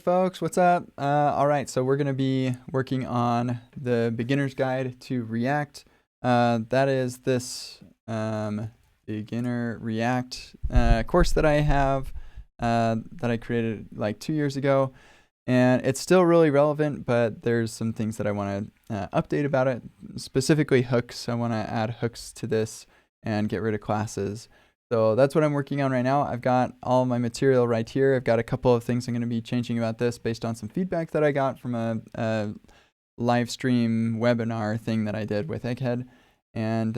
folks, what's up? All right, so we're going to be working on the beginner's guide to React. That is this beginner React course that I have that I created like 2 years ago. And it's still really relevant, but there's some things that I want to update about it, specifically hooks. I want to add hooks to this and get rid of classes. So that's what I'm working on right now. I've got all my material right here. I've got a couple of things I'm going to be changing about this based on some feedback that I got from a live stream webinar thing that I did with Egghead. And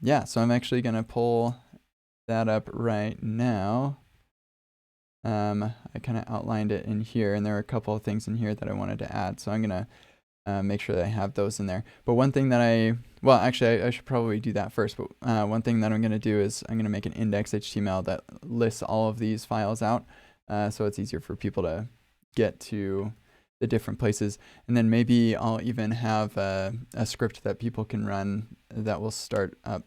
yeah, so I'm actually going to pull that up right now. I kind of outlined it in here, and there are a couple of things in here that I wanted to add. So I'm going to make sure that I have those in there. But one thing that well, actually, I should probably do that first. But one thing that I'm going to do is I'm going to make an index HTML that lists all of these files out, so it's easier for people to get to the different places. And then maybe I'll even have a script that people can run that will start up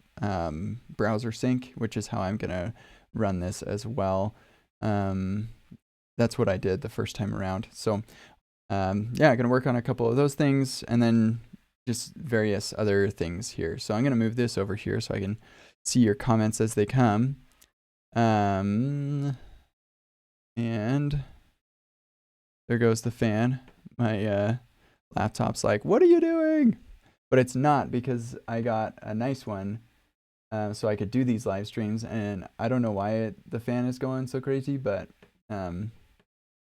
browser sync, which is how I'm going to run this as well. That's what I did the first time around. So yeah, I'm going to work on a couple of those things and then just various other things here. So I'm going to move this over here so I can see your comments as they come. And there goes the fan. My laptop's like, what are you doing? But it's not, because I got a nice one so I could do these live streams. And I don't know why the fan is going so crazy, but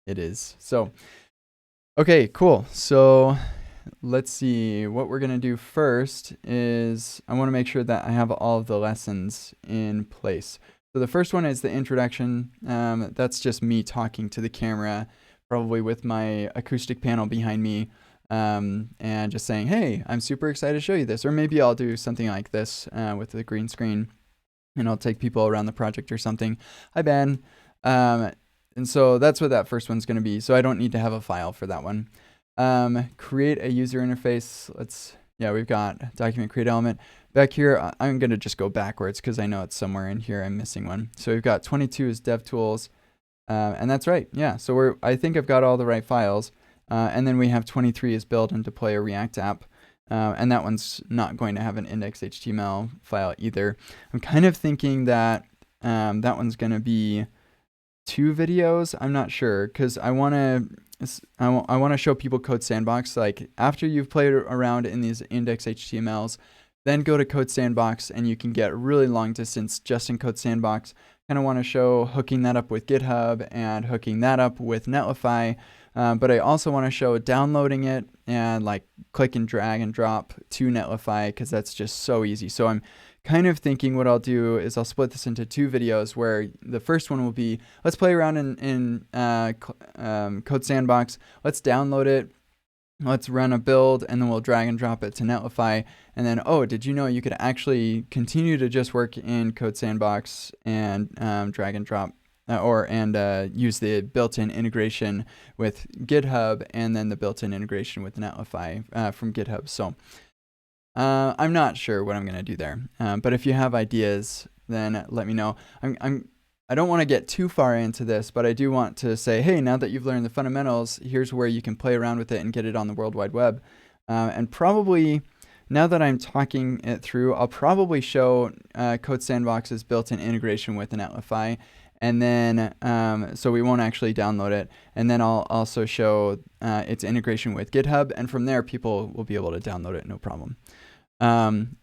it is. So okay, cool. So let's see. What we're going to do first is I want to make sure that I have all of the lessons in place. So the first one is the introduction. That's just me talking to the camera, probably with my acoustic panel behind me, and just saying, hey, I'm super excited to show you this. Or maybe I'll do something like this with the green screen, and I'll take people around the project or something. Hi, Ben. And so that's what that first one's going to be. So I don't need to have a file for that one. Create a user interface. We've got document create element. Back here, I'm going to just go backwards because I know it's somewhere in here. I'm missing one. So we've got 22 is DevTools. And that's right. Yeah. So I think I've got all the right files. And then we have 23 is build and deploy a React app. And that one's not going to have an index.html file either. I'm kind of thinking that that one's going to be 2 videos. I'm not sure, because I want to show people Code Sandbox. Like, after you've played around in these index HTMLs, then go to Code Sandbox and you can get really long distance just in Code Sandbox. Kind of want to show hooking that up with GitHub and hooking that up with Netlify. But I also want to show downloading it and like click and drag and drop to Netlify, because that's just so easy. So I'm kind of thinking what I'll do is I'll split this into 2 videos, where the first one will be, let's play around in Code Sandbox. Let's download it. Let's run a build, and then we'll drag and drop it to Netlify. And then, oh, did you know you could actually continue to just work in Code Sandbox and drag and drop use the built-in integration with GitHub, and then the built-in integration with Netlify from GitHub. So I'm not sure what I'm going to do there. But if you have ideas, then let me know. I don't want to get too far into this, but I do want to say, hey, now that you've learned the fundamentals, here's where you can play around with it and get it on the World Wide Web. And probably, now that I'm talking it through, I'll probably show Code Sandbox's built-in integration with Netlify. And then, so we won't actually download it. And then I'll also show its integration with GitHub. And from there, people will be able to download it, no problem.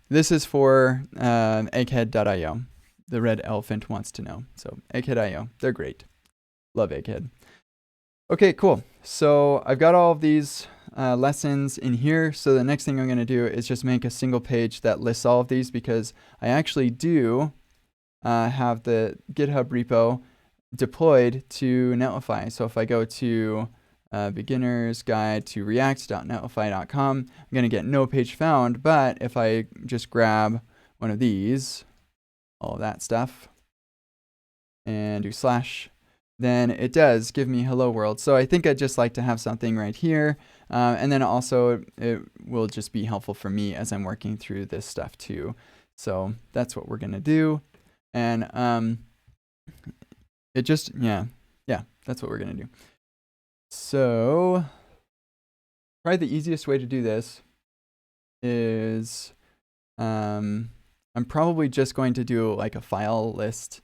This is for egghead.io. The red elephant wants to know. So egghead.io, they're great. Love Egghead. Okay, cool. So I've got all of these lessons in here. So the next thing I'm going to do is just make a single page that lists all of these, because I actually do have the GitHub repo deployed to Netlify. So if I go to beginner's guide to react.netlify.com, I'm going to get no page found. But if I just grab one of these, all of that stuff, and do /, then it does give me hello world. So I think I'd just like to have something right here. And then also it will just be helpful for me as I'm working through this stuff too. So that's what we're going to do. And it just, yeah, that's what we're going to do. So probably the easiest way to do this is I'm probably just going to do like a file list.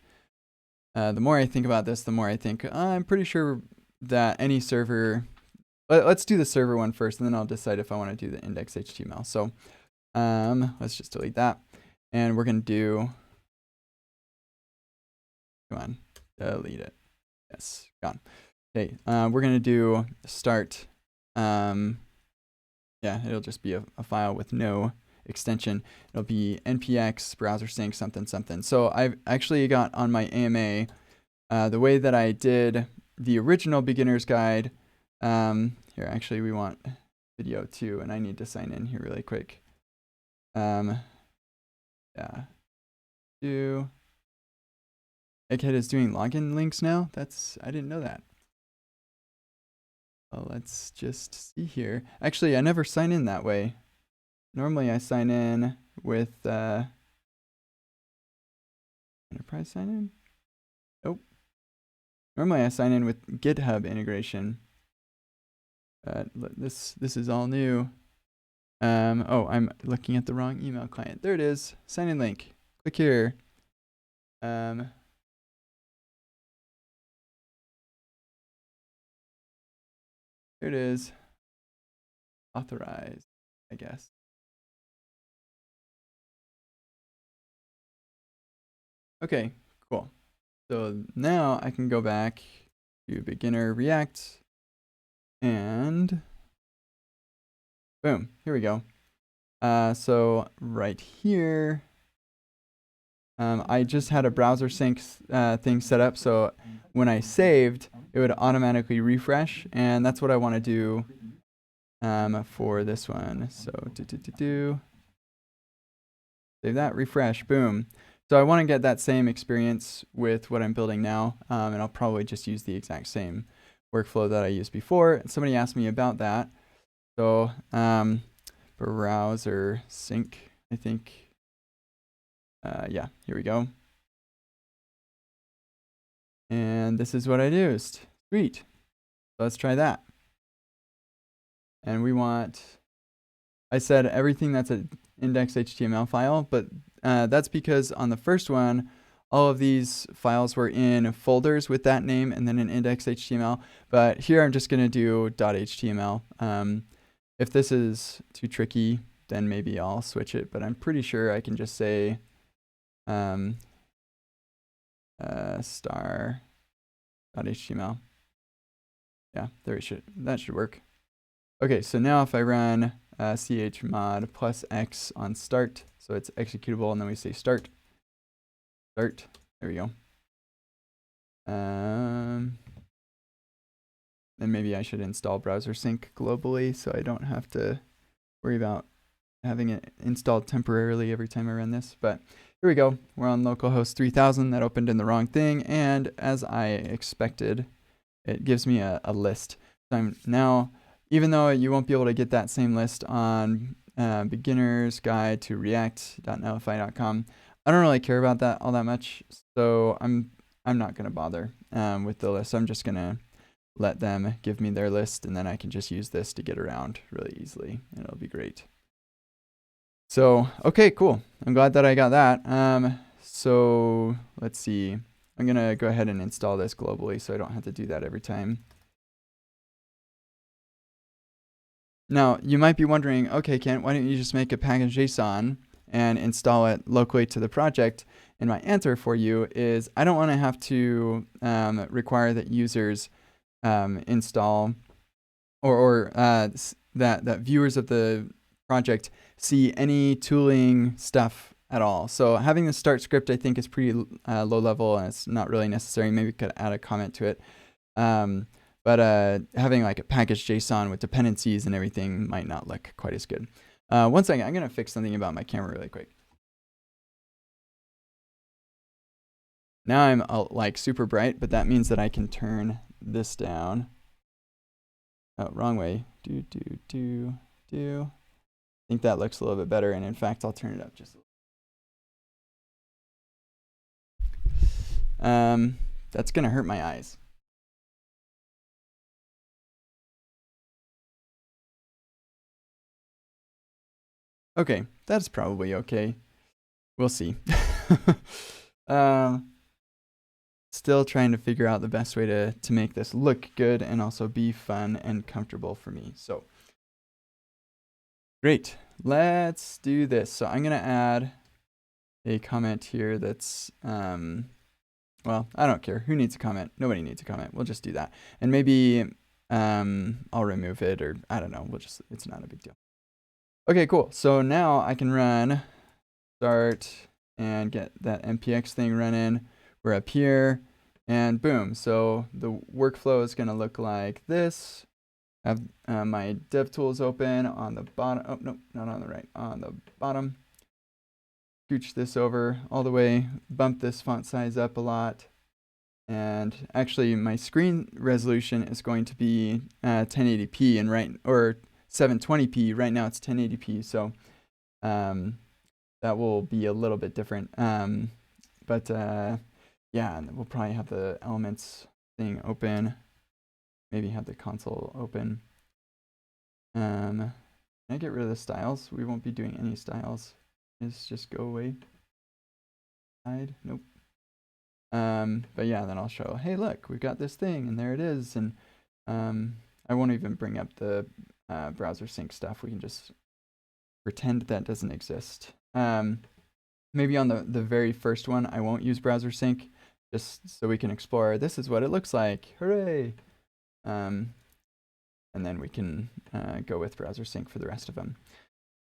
The more I think about this, the more I think I'm pretty sure that any server, let's do the server one first, and then I'll decide if I want to do the index HTML. So let's just delete that. And we're going to do, come on, delete it. Yes, gone. Okay, we're going to do start. Yeah, it'll just be a file with no extension. It'll be npx browser sync something something. So I've actually got on my AMA, the way that I did the original beginner's guide. Here, actually, we want video too, and I need to sign in here really quick. Yeah. Egghead is doing login links now? I didn't know that. Well, let's just see here. Actually, I never sign in that way. Normally I sign in with enterprise sign in? Nope. Normally I sign in with GitHub integration. This is all new. Oh, I'm looking at the wrong email client. There it is. Sign in link. Click here. There it is. Authorize, I guess. Okay, cool. So now I can go back to beginner React and boom, here we go. So right here, I just had a browser sync thing set up. So when I saved, it would automatically refresh. And that's what I want to do for this one. So save that, refresh, boom. So I want to get that same experience with what I'm building now. And I'll probably just use the exact same workflow that I used before. And somebody asked me about that. So browser sync, I think. Yeah, here we go. And this is what I used. Sweet. So let's try that. And we want, I said everything that's an index HTML file, but that's because on the first one, all of these files were in folders with that name and then an index HTML. But here I'm just going to do .html. If this is too tricky, then maybe I'll switch it, but I'm pretty sure I can just say star.html. Yeah, that should work. Okay, so now if I run chmod +x on start, so it's executable, and then we say start. There we go. Then maybe I should install browser sync globally so I don't have to worry about having it installed temporarily every time I run this. But here we go. We're on localhost 3000. That opened in the wrong thing. And as I expected, it gives me a list. So I'm now, even though you won't be able to get that same list on beginner's guide to react.netlify.com, I don't really care about that all that much. So I'm not going to bother with the list. I'm just going to let them give me their list, and then I can just use this to get around really easily, and it'll be great. So, okay, cool. I'm glad that I got that. So let's see. I'm going to go ahead and install this globally so I don't have to do that every time. Now, you might be wondering, okay, Kent, why don't you just make a package.json and install it locally to the project? And my answer for you is I don't want to have to require that users install or that viewers of the project see any tooling stuff at all. So having the start script, I think, is pretty low level, and it's not really necessary. Maybe we could add a comment to it. But having like a package.json with dependencies and everything might not look quite as good. One second, I'm going to fix something about my camera really quick. Now I'm like super bright, but that means that I can turn this down. Oh, wrong way. I think that looks a little bit better, and in fact, I'll turn it up just a little. That's gonna hurt my eyes. Okay, that's probably okay. We'll see. Still trying to figure out the best way to make this look good and also be fun and comfortable for me. So great, let's do this. So I'm gonna add a comment here that's, well, I don't care. Who needs a comment? Nobody needs a comment. We'll just do that. And maybe I'll remove it, or I don't know. It's not a big deal. Okay, cool. So now I can run start and get that MPX thing running. We're up here and boom. So the workflow is going to look like this. I have my DevTools open on the bottom. Oh, no, not on the right, on the bottom. Scooch this over all the way, bump this font size up a lot. And actually my screen resolution is going to be 1080p and or 720p. Right now it's 1080p. So that will be a little bit different. But yeah, and we'll probably have the elements thing open. Maybe have the console open. Can I get rid of the styles? We won't be doing any styles. Just go away. Hide. Nope. But yeah, then I'll show, hey, look, we've got this thing, and there it is. And I won't even bring up the browser sync stuff. We can just pretend that doesn't exist. Maybe on the very first one, I won't use browser sync, just so we can explore, this is what it looks like, hooray! And then we can go with browser sync for the rest of them.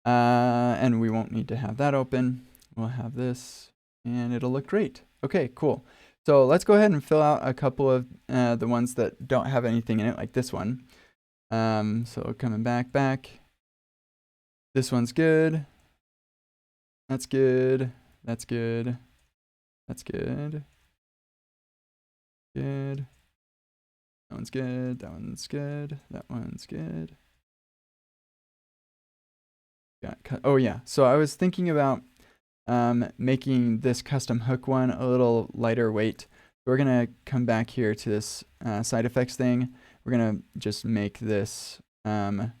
And we won't need to have that open. We'll have this, and it'll look great. Okay, cool. So let's go ahead and fill out a couple of the ones that don't have anything in it, like this one. So coming back. This one's good. That's good. That's good. That's good. Good. That one's good. That one's good. That one's good. Oh yeah. So I was thinking about making this custom hook one a little lighter weight. So we're gonna come back here to this side effects thing. We're gonna just make this yeah,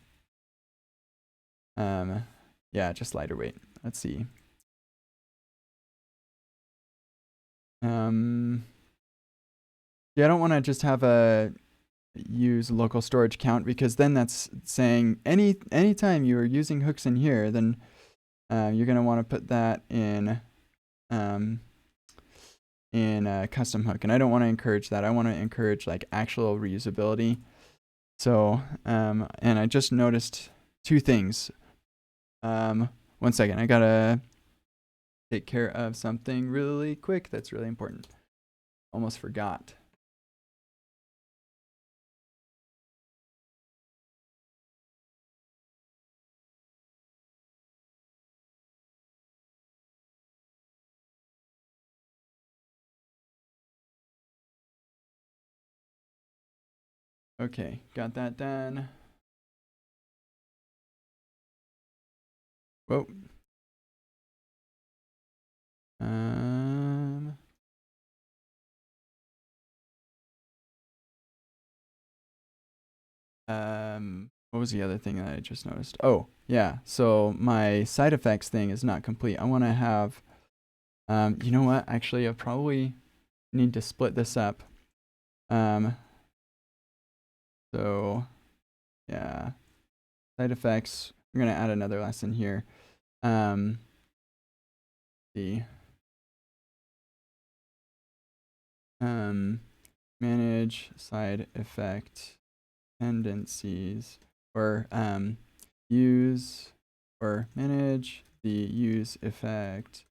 just lighter weight. Let's see. Yeah, I don't want to just have a use local storage count, because then that's saying anytime you are using hooks in here, then you're going to want to put that in custom hook, and I don't want to encourage that. I want to encourage like actual reusability. So and I just noticed two things. 1 second, I gotta take care of something really quick that's really important. Almost forgot. Okay, got that done. Whoa. What was the other thing that I just noticed? Oh, yeah. So my side effects thing is not complete. I want to have, you know what? Actually, I probably need to split this up. So yeah, side effects. I'm going to add another lesson here. The manage side effect dependencies, or use or manage the use effect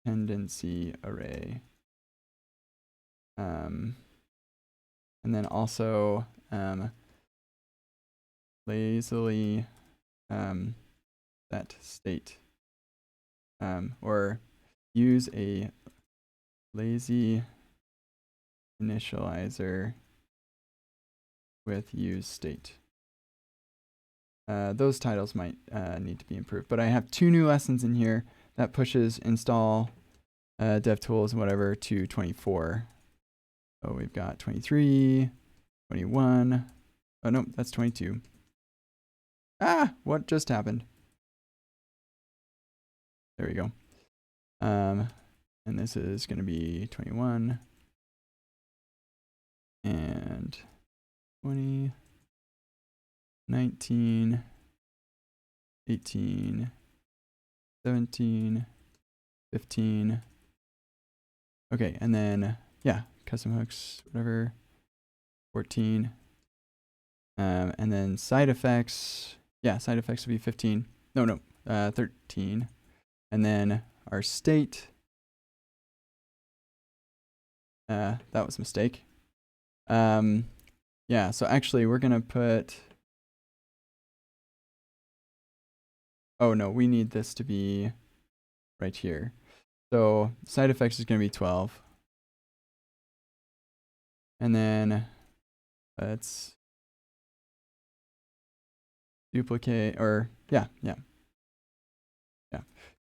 dependency array. And then also lazily set state, or use a lazy initializer with use state. Those titles might need to be improved, but I have 2 new lessons in here that pushes install DevTools and whatever to 24. So we've got 23, 21. Oh no, that's 22. Ah, what just happened? There we go. And this is going to be 21 and 20, 19, 18, 17, 15. Okay, and then, yeah, custom hooks, whatever, 14. And then side effects, yeah, side effects would be 15. No, 13. And then our state, that was a mistake. Yeah, so actually we're going to put, oh no, we need this to be right here. So side effects is going to be 12. And then let's duplicate, or yeah.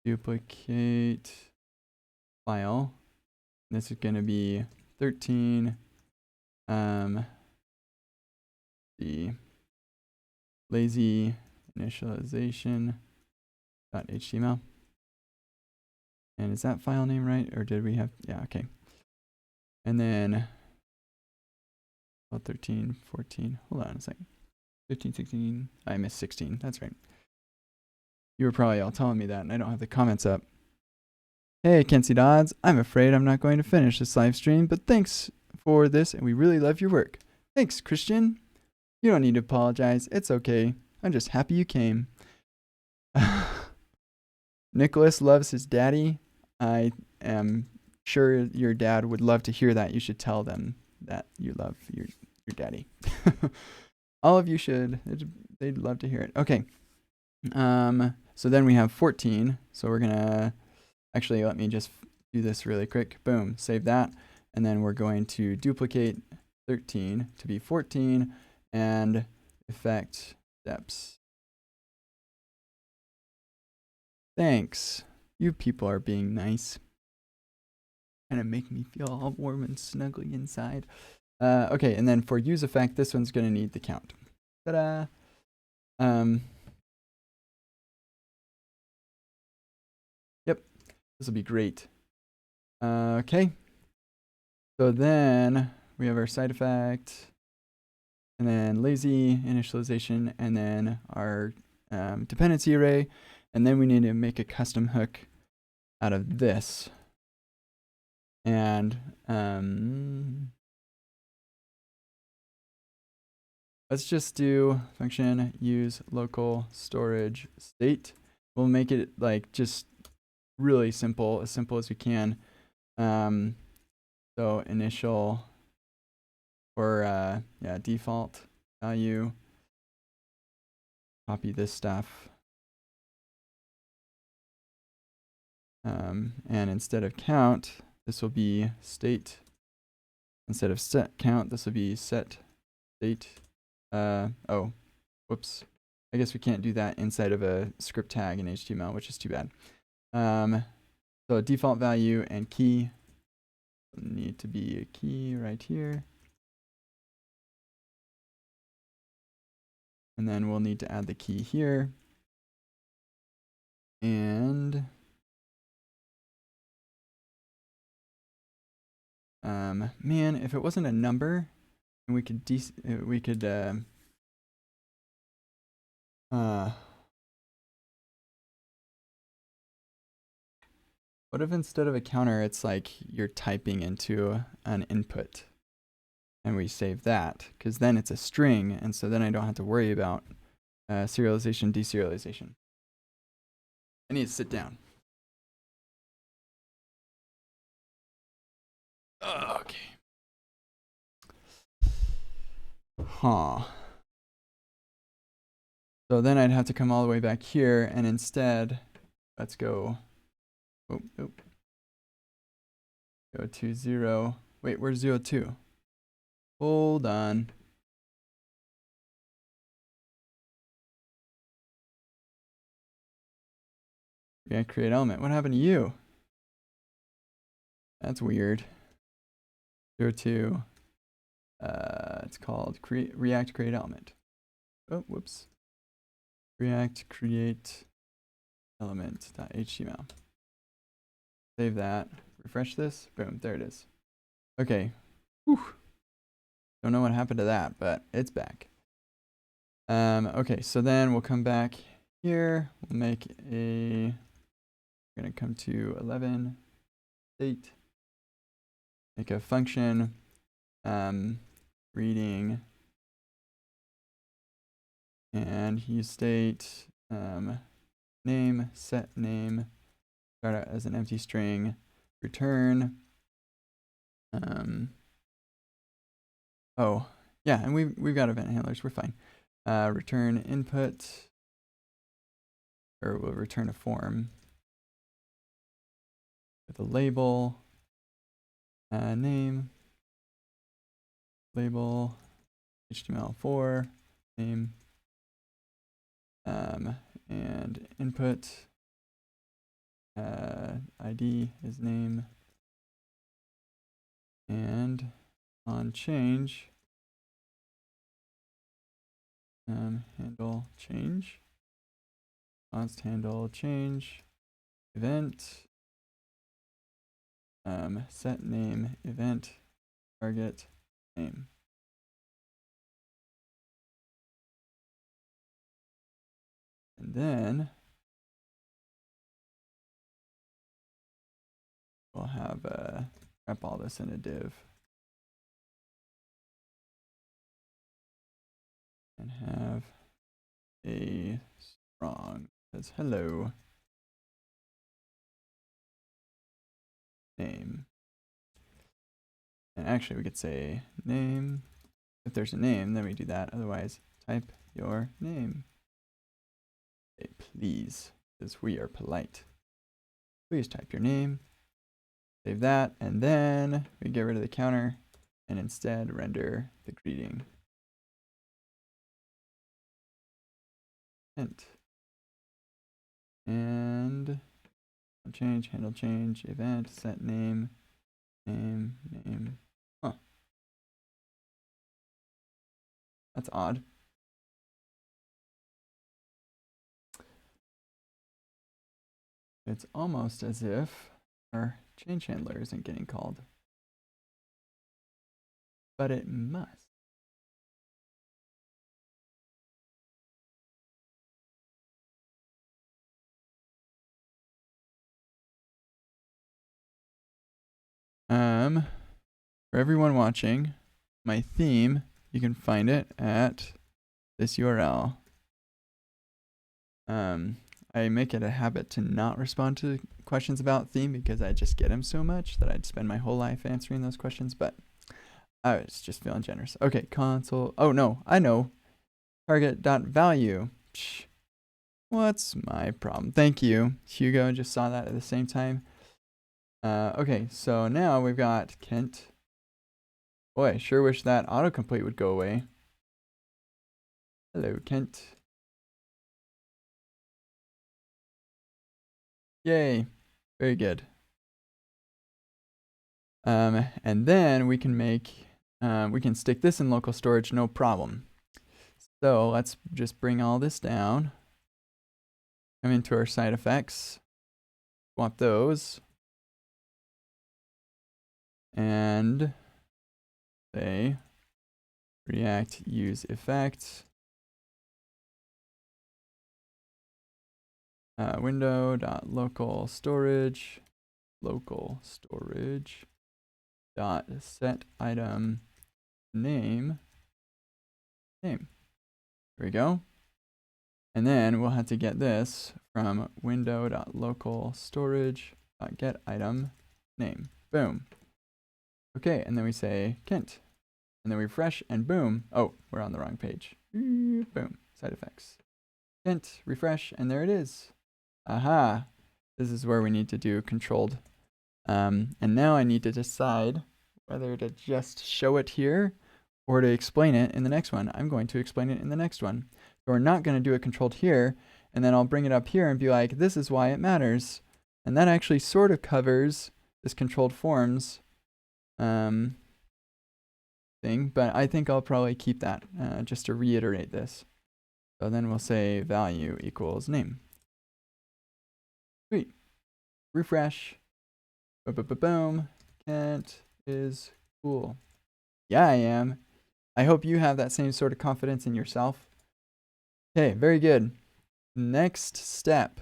Duplicate file. This is going to be 13. The lazy initialization .html. And is that file name right? Or did we have, yeah, okay. And then 13, 14, hold on a second. 15, 16, I missed 16, that's right. You were probably all telling me that and I don't have the comments up. Hey, Kenzie Dodds, I'm afraid I'm not going to finish this live stream, but thanks for this and we really love your work. Thanks, Christian. You don't need to apologize, it's okay. I'm just happy you came. Nicholas loves his daddy. I am sure your dad would love to hear that. You should tell them that you love your daddy. All of you should. They'd love to hear it. Okay. So then we have 14. So we're going to actually let me just do this really quick. Boom. Save that. And then we're going to duplicate 13 to be 14 and effect steps. Thanks. You people are being nice. Kind of make me feel all warm and snuggly inside. Okay, and then for use effect, this one's going to need the count. Ta-da! Yep, this will be great. Okay. So then we have our side effect, and then lazy initialization, and then our dependency array, and then we need to make a custom hook out of this. And let's just do function use local storage state. We'll make it like just really simple as we can. So initial or default value. Copy this stuff. And instead of count, this will be state. Instead of set count, this will be set state. Oh, whoops. I guess we can't do that inside of a script tag in HTML, which is too bad. So default value and key need to be a key right here. And then we'll need to add the key here. And man, if it wasn't a number, and we could what if instead of a counter, it's like you're typing into an input, and we save that, because then it's a string, and so then I don't have to worry about serialization, deserialization. I need to sit down. Okay. Huh. So then I'd have to come all the way back here, and instead, let's go. Go to 0. Wait, where's 0, 2? Hold on. Yeah, create element. What happened to you? That's weird. 0, 2. It's called React create element. Oh, whoops. React create element.html. Save that. Refresh this. Boom. There it is. Okay. Whew. Don't know what happened to that, but it's back. Okay, so then we'll come back here. We'll make a, we're going to come to 11 state, make a function, reading, and use state, name, set name, start out as an empty string, return, oh, yeah, and we've got event handlers, we're fine. Return input, or we'll return a form with a label, name, label, HTML4, name, and input, ID is name, and on change, handle change, const handle change, event, set name, event, target, name. And then we'll have wrap all this in a div. And have a strong says hello name. And actually we could say name. If there's a name, then we do that. Otherwise, type your name. Say please, because we are polite. Please type your name. Save that, and then we get rid of the counter and instead render the greeting. Int. And change, handle change, event, set name, name. Huh. That's odd. It's almost as if our change handler isn't getting called. But it must. For everyone watching, my theme, you can find it at this URL. I make it a habit to not respond to questions about theme because I just get them so much that I'd spend my whole life answering those questions, but I was just feeling generous. Okay, console. Oh no, I know. Target.value. Psh, what's my problem? Thank you. Hugo just saw that at the same time. Okay, so now we've got Kent. Boy, sure wish that autocomplete would go away. Hello, Kent. Yay. Very good. And then we can make, we can stick this in local storage, no problem. So let's just bring all this down. Come into our side effects. Swap those. And say React use effect. Window.local storage dot set item name. There we go. And then we'll have to get this from window.local storage get item name. Boom. Okay, and then we say Kent. And then we refresh and boom. Oh, we're on the wrong page. Boom. Side effects. Kent, refresh, and there it is. Aha. This is where we need to do controlled. And now I need to decide whether to just show it here or to explain it in the next one. I'm going to explain it in the next one. So we're not going to do it controlled here, and then I'll bring it up here and be like, this is why it matters. And that actually sort of covers this controlled forms thing, but I think I'll probably keep that just to reiterate this. So then we'll say value equals name. refresh. Boom. Kent is cool. Yeah, I am. I hope you have that same sort of confidence in yourself. Okay, very good. Next step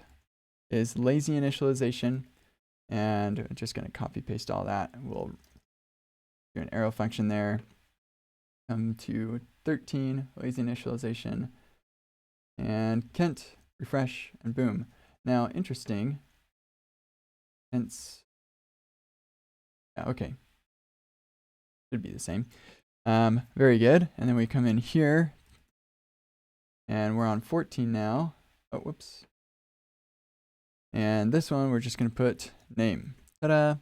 is lazy initialization. And I'm just going to copy paste all that. We'll do an arrow function there. Come to 13, lazy initialization. And Kent, refresh, and boom. Now, interesting. Hence, yeah, okay. Should be the same. Very good. And then we come in here. And we're on 14 now. Oh, whoops. And this one, we're just going to put name. Ta-da.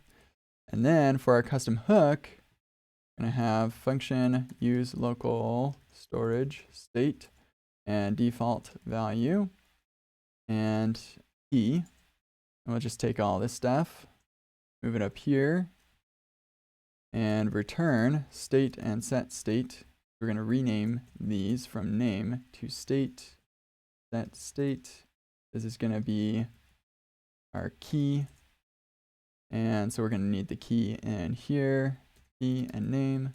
And then for our custom hook, we're going to have function use local storage state and default value and key. And we'll just take all this stuff, move it up here, and return state and set state. We're going to rename these from name to state, set state. This is going to be our key. And so we're going to need the key in here, key and name.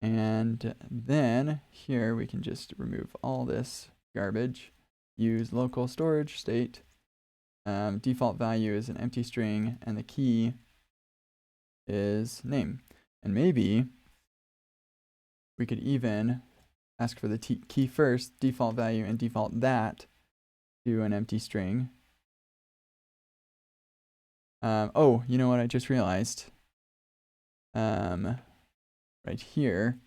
And then here we can just remove all this garbage. Use local storage state. Default value is an empty string, and the key is name. And maybe we could even ask for the key first, default value, and default that to an empty string. Oh, you know what I just realized? Right here,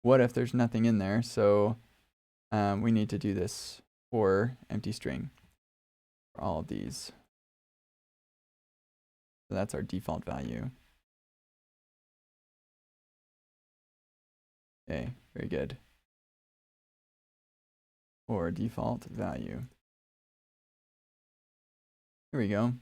what if there's nothing in there? So we need to do this for empty string for all of these. So that's our default value. Okay, very good. Or default value. Here we go.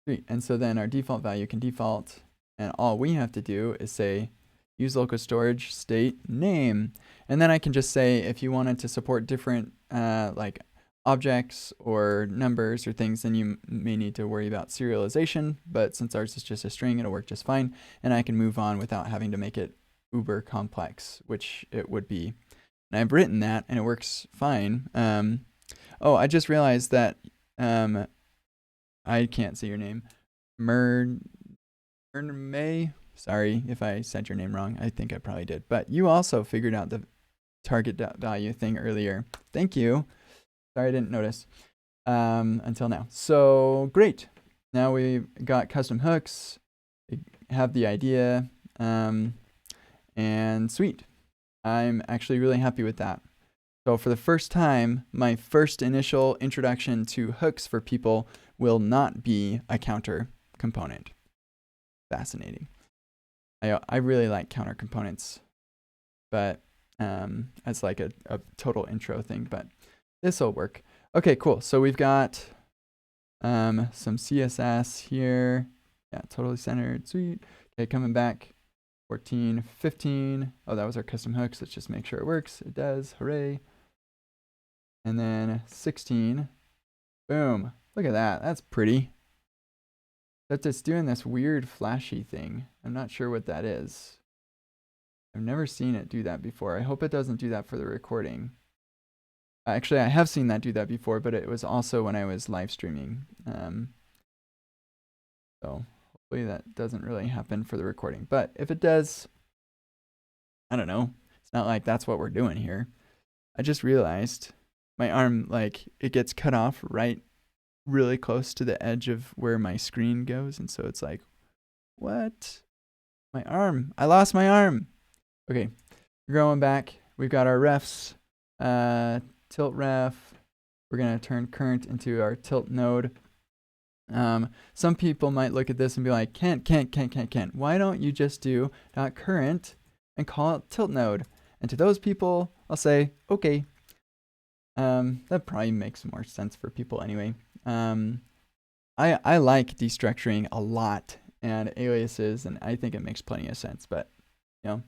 Sweet. And so then our default value can default, and all we have to do is say use local storage state name. And then I can just say if you wanted to support different like objects or numbers or things, then you may need to worry about serialization. But since ours is just a string, it'll work just fine. And I can move on without having to make it uber complex, which it would be. And I've written that and it works fine. Oh, I just realized that I can't say your name. May. Sorry if I said your name wrong. I think I probably did. But you also figured out the target value thing earlier. Thank you. Sorry I didn't notice until now. So great. Now we've got custom hooks. We have the idea. And sweet. I'm actually really happy with that. So for the first time, my first initial introduction to hooks for people will not be a counter component. Fascinating. I really like counter components, but as like a total intro thing, but this will work. Okay, cool. So we've got some CSS here. Yeah, totally centered. Sweet. Okay, coming back. 14, 15. Oh, that was our custom hooks. Let's just make sure it works. It does. Hooray. And then 16. Boom. Look at that. That's pretty. That's just doing this weird flashy thing. I'm not sure what that is. I've never seen it do that before. I hope it doesn't do that for the recording. Actually, I have seen that do that before, but it was also when I was live streaming. So hopefully that doesn't really happen for the recording. But if it does, I don't know. It's not like that's what we're doing here. I just realized my arm, like, it gets cut off right really close to the edge of where my screen goes. And so it's like, what? My arm. I lost my arm. Okay, we're going back. We've got our refs. Tilt ref. We're going to turn current into our tilt node. Some people might look at this and be like, Kent. Why don't you just do .current and call it tilt node? And to those people, I'll say, okay. That probably makes more sense for people anyway. I like destructuring a lot and aliases, and I think it makes plenty of sense, but you know,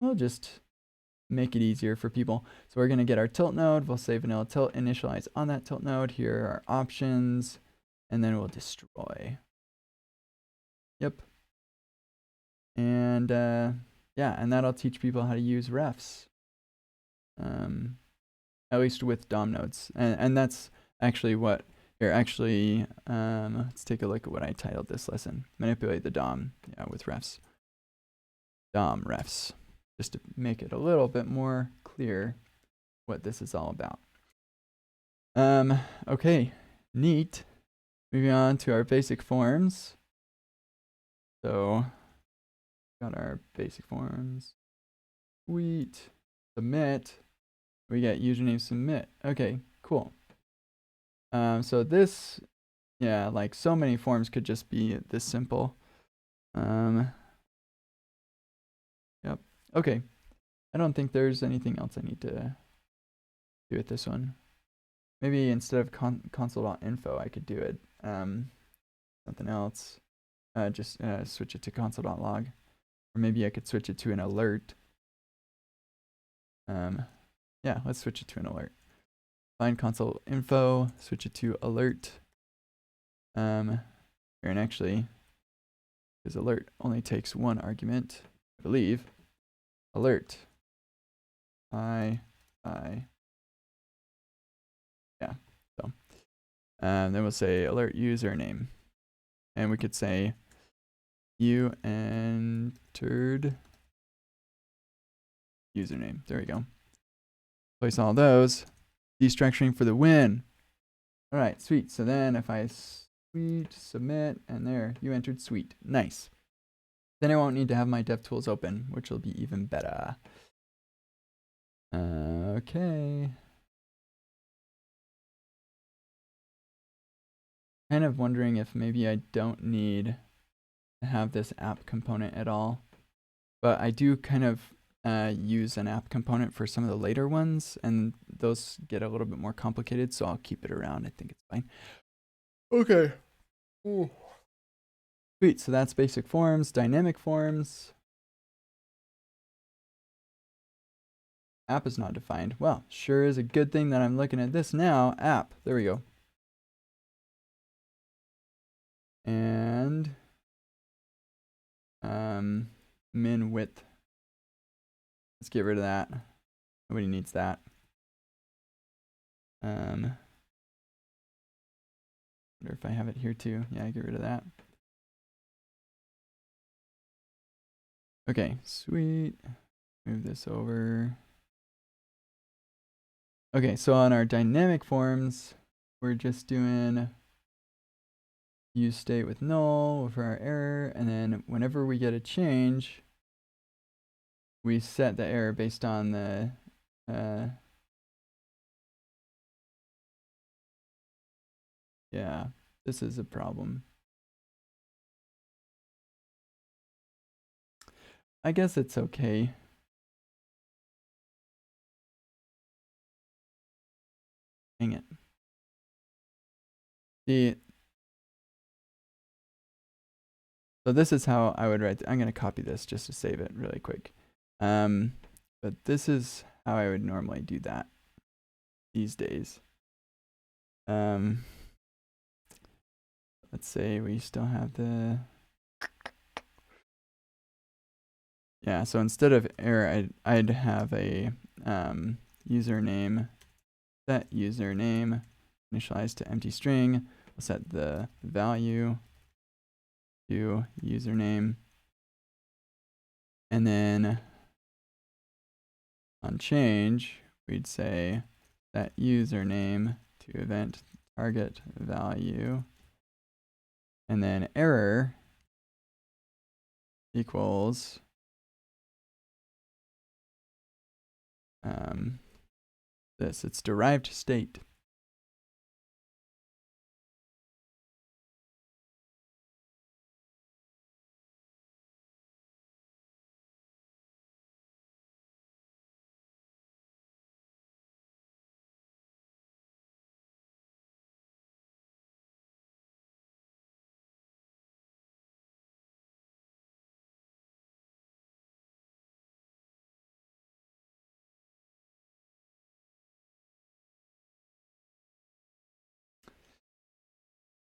we'll just make it easier for people. So we're going to get our tilt node. We'll say vanilla tilt initialize on that tilt node. Here are our options. and then we'll destroy. Yep. And yeah, and that'll teach people how to use refs. At least with DOM nodes. And that's actually what here actually let's take a look at what I titled this lesson. Manipulate the DOM, yeah, with refs. DOM refs. Just to make it a little bit more clear what this is all about. Okay, neat. Moving on to our basic forms. So, got our basic forms. Sweet. Submit. We get username submit. Okay, cool. So this, yeah, like so many forms could just be this simple. Yep. Okay. I don't think there's anything else I need to do with this one. Maybe instead of console.info, I could do it something else. Just switch it to console.log. Or maybe I could switch it to an alert. Yeah, let's switch it to an alert. Find console info, switch it to alert. And actually, because alert only takes one argument, I believe. Alert. Yeah. So then we'll say alert username. And we could say you entered username. There we go. Place all those. Destructuring for the win. All right, sweet. So then if I submit, and there, you entered sweet. Nice. Then I won't need to have my DevTools open, which will be even better. Okay. Kind of wondering if maybe I don't need to have this app component at all. But I do kind of use an app component for some of the later ones, and those get a little bit more complicated, so I'll keep it around. I think it's fine. Okay. Ooh. Sweet, so that's basic forms, dynamic forms. App is not defined. Well, sure is a good thing that I'm looking at this now. App, there we go. And min width. Let's get rid of that. Nobody needs that. Wonder if I have it here too. Yeah, get rid of that. Okay, sweet. Move this over. Okay, so on our dynamic forms, we're just doing use state with null for our error, and then whenever we get a change, we set the error based on the yeah, this is a problem. I guess it's okay. Dang it. So this is how I would write. I'm going to copy this just to save it really quick. But this is how I would normally do that these days. Let's say we still have the... Yeah, so instead of error, I'd have a username, set username, initialize to empty string. We'll set the value to username. And then on change, we'd say set username to event target value. And then error equals this. It's derived state.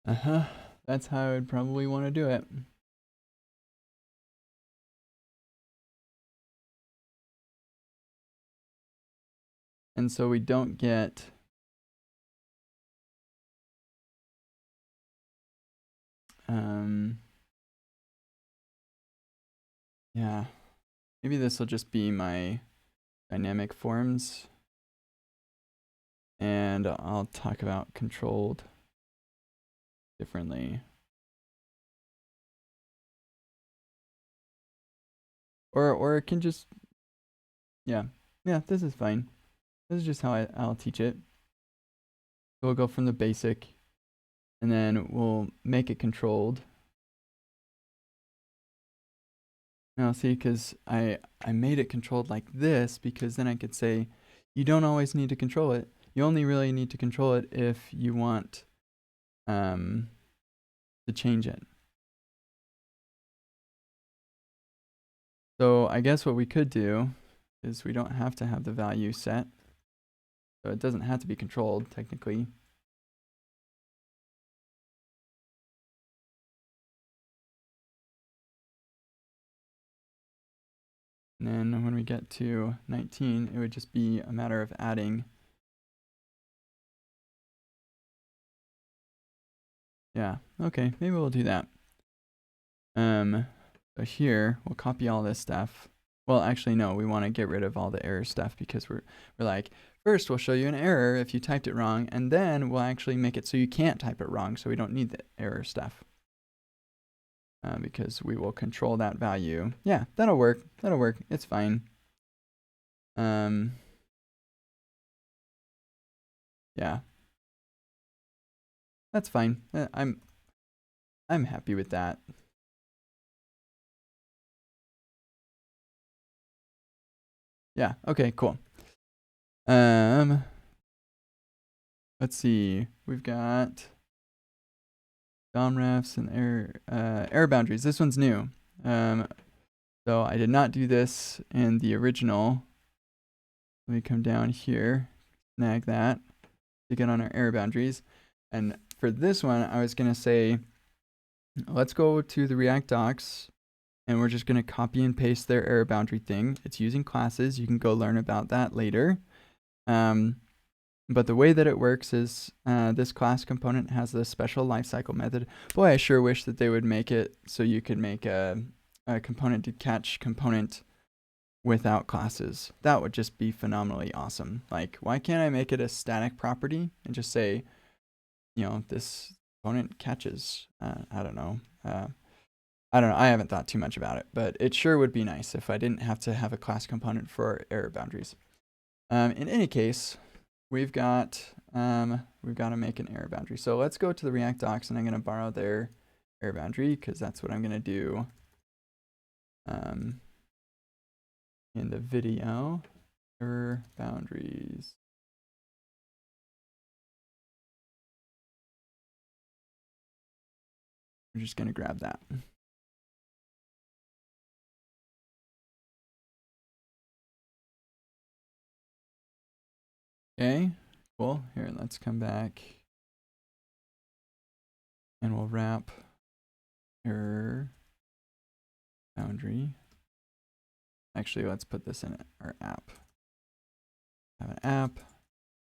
That's how I would probably want to do it. And so we don't get yeah, maybe this will just be my dynamic forms, and I'll talk about controlled differently. Or it can just, yeah, this is fine. This is just how I'll teach it. So we'll go from the basic, and then we'll make it controlled. Now see, because I made it controlled like this, because then I could say, you don't always need to control it. You only really need to control it if you want to change it. So I guess what we could do is we don't have to have the value set. So it doesn't have to be controlled, technically. And then when we get to 19, it would just be a matter of adding. Yeah, okay, maybe we'll do that. So here, we'll copy all this stuff. Well, actually, no, we want to get rid of all the error stuff, because we're like, first we'll show you an error if you typed it wrong, and then we'll actually make it so you can't type it wrong, so we don't need the error stuff. Because we will control that value. Yeah, that'll work. That'll work. It's fine. Yeah. That's fine. I'm happy with that. Yeah, okay, cool. Let's see. We've got DOM refs and error boundaries. This one's new. So I did not do this in the original. Let me come down here, snag that to get on our error boundaries. And for this one, I was going to say, let's go to the React docs, and we're just going to copy and paste their error boundary thing. It's using classes. You can go learn about that later. But the way that it works is this class component has this special lifecycle method. Boy, I sure wish that they would make it so you could make a component to catch component without classes. That would just be phenomenally awesome. Like, why can't I make it a static property and just say, you know, this component catches? I don't know. I don't know. I haven't thought too much about it, but it sure would be nice if I didn't have to have a class component for error boundaries. In any case, we've got to make an error boundary. So let's go to the React docs, and I'm going to borrow their error boundary, because that's what I'm going to do in the video. Error boundaries. We're just going to grab that. Okay, cool. Here, let's come back, and we'll wrap error boundary. Actually, let's put this in our app. Have an app,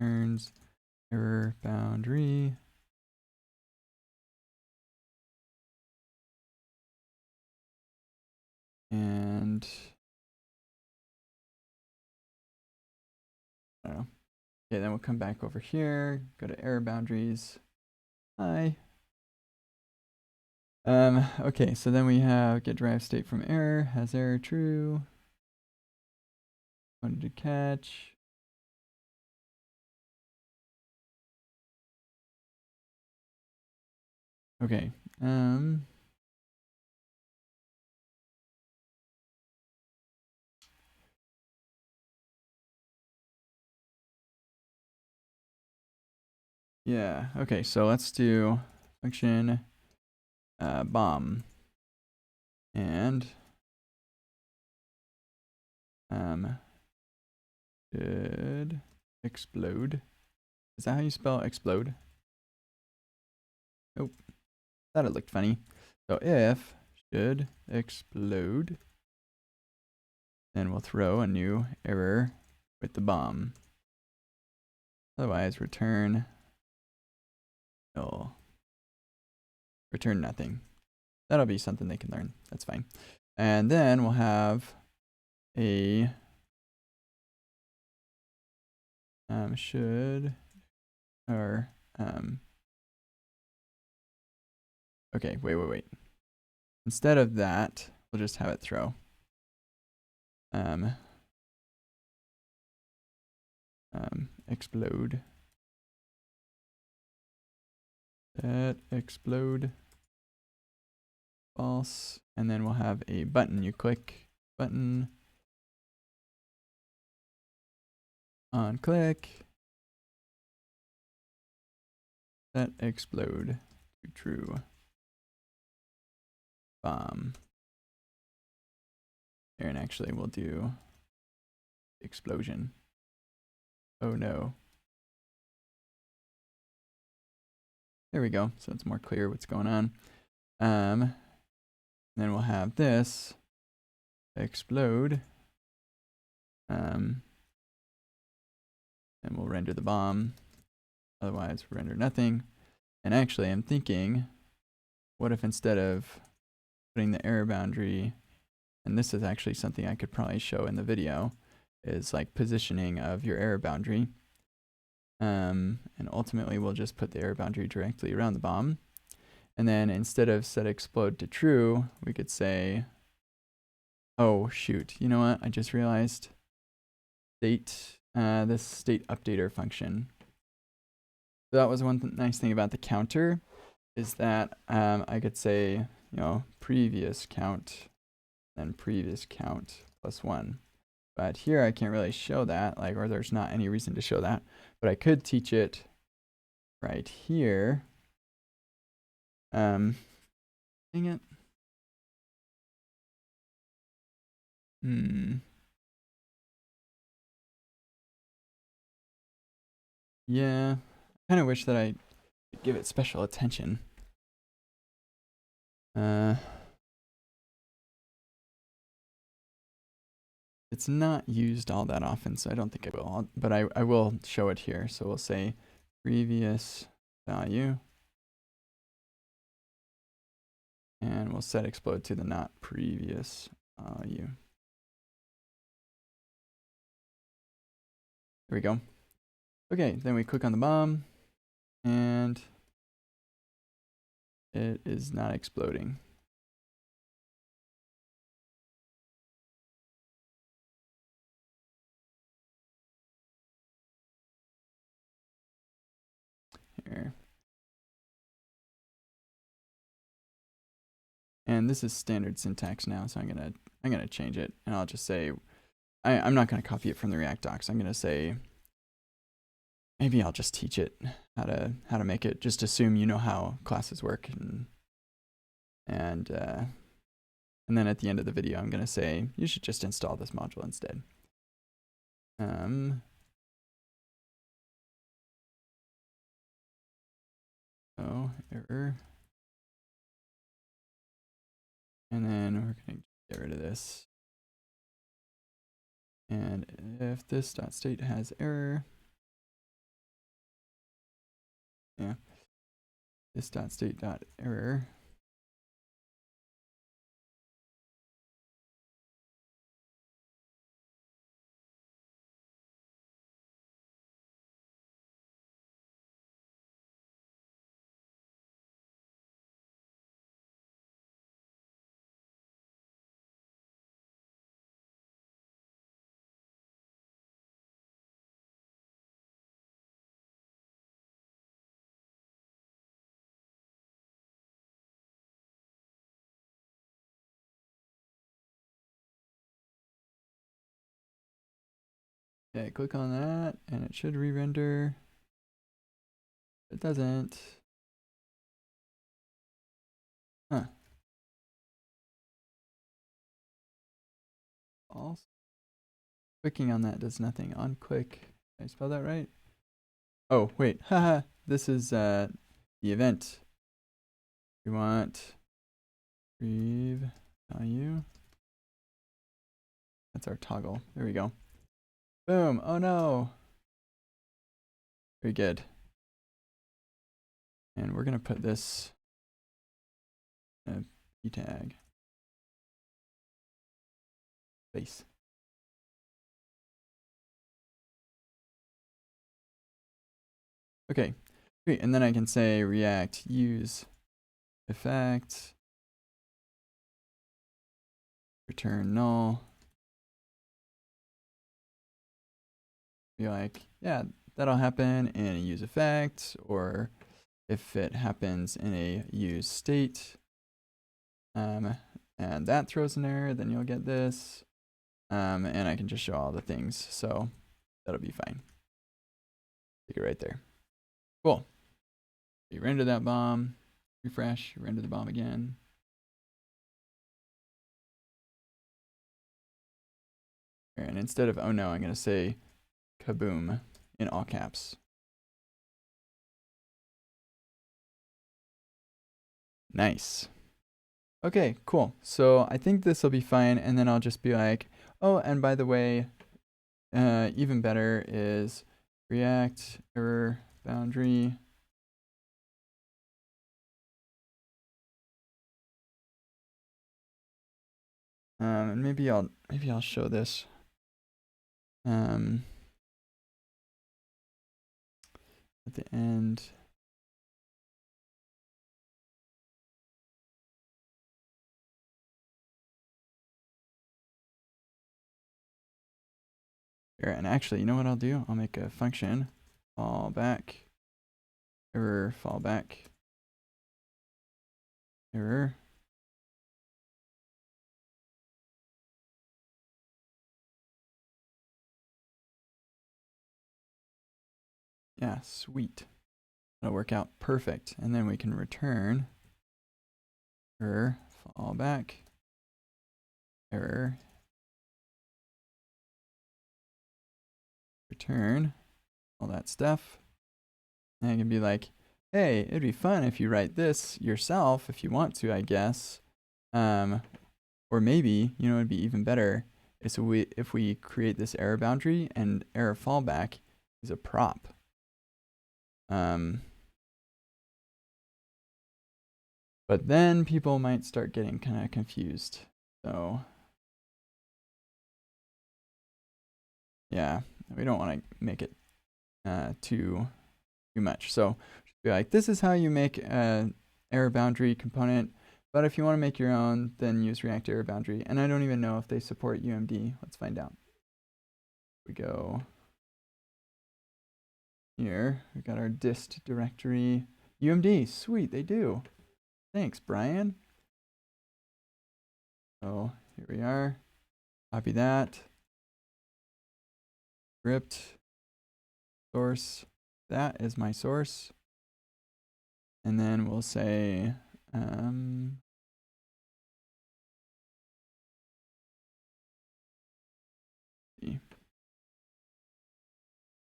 turns error boundary. And I don't know. Okay, then we'll come back over here, go to error boundaries. Hi. Okay, so then we have get derived state from error, has error true. Wanted to catch. Okay. Yeah, okay, so let's do function bomb. And should explode. Is that how you spell explode? Nope. Thought it looked funny. So if should explode, then we'll throw a new error with the bomb. Otherwise, return null. Return nothing. That'll be something they can learn. That's fine. And then we'll have a should or okay, wait. Instead of that, we'll just have it throw. Explode. Set explode false, and then we'll have a button. You click button on click. Set explode to true. Bomb. Here, and actually we'll do explosion. Oh no. There we go. So it's more clear what's going on. Then we'll have this explode. And we'll render the bomb. Otherwise, render nothing. And actually, I'm thinking, what if instead of putting the error boundary, and this is actually something I could probably show in the video, is like positioning of your error boundary. And ultimately, we'll just put the error boundary directly around the bomb. And then instead of set explode to true, we could say, oh shoot, you know what? I just realized state, this state updater function. So that was one nice thing about the counter, is that I could say, you know, previous count, then previous count plus 1. But here I can't really show that, like, or there's not any reason to show that. But I could teach it right here. Dang it. Yeah, I kind of wish that I could give it special attention. It's not used all that often, so I don't think I will. But I will show it here. So we'll say previous value. And we'll set explode to the not previous value. There we go. Okay, then we click on the bomb, and it is not exploding. Here. And this is standard syntax now, so I'm gonna change it, and I'll just say, I'm not gonna copy it from the React docs. I'm gonna say, maybe I'll just teach it how to make it. Just assume you know how classes work, and then at the end of the video, I'm gonna say you should just install this module instead. Oh, error. And then we're gonna get rid of this. And if this dot state has error, yeah, this dot state dot error. Okay, click on that, and it should re-render. It doesn't. Huh. False. Clicking on that does nothing. On click. Did I spell that right? Oh, wait. Haha. This is the event. We want retrieve value. That's our toggle. There we go. Boom. Oh no. Very good. And we're going to put this in a p tag. Space. Okay. Great. And then I can say React use effect, return null. Be like, yeah, that'll happen in a use effect, or if it happens in a use state, and that throws an error, then you'll get this, and I can just show all the things, so that'll be fine. Take it right there. Cool. You render that bomb, refresh, render the bomb again. And instead of oh no, I'm going to say kaboom in all caps. Nice. Okay, cool. So I think this will be fine. And then I'll just be like, oh, and by the way, even better is React error boundary. And maybe I'll show this. At the end. Here, and actually, you know what I'll do? I'll make a function fallback error fallback error. Yeah, sweet. That'll work out perfect. And then we can return error fallback error return all that stuff. And I can be like, hey, it'd be fun if you write this yourself if you want to, I guess. Or maybe, you know, it'd be even better is if we create this error boundary and error fallback is a prop. But then people might start getting kind of confused. So yeah, we don't want to make it too much. So be like, this is how you make an error boundary component. But if you want to make your own, then use React error boundary. And I don't even know if they support UMD. Let's find out. We go here. We got our dist directory. UMD, sweet, they do. Thanks, Brian. So here we are. Copy that. Script. Source. That is my source. And then we'll say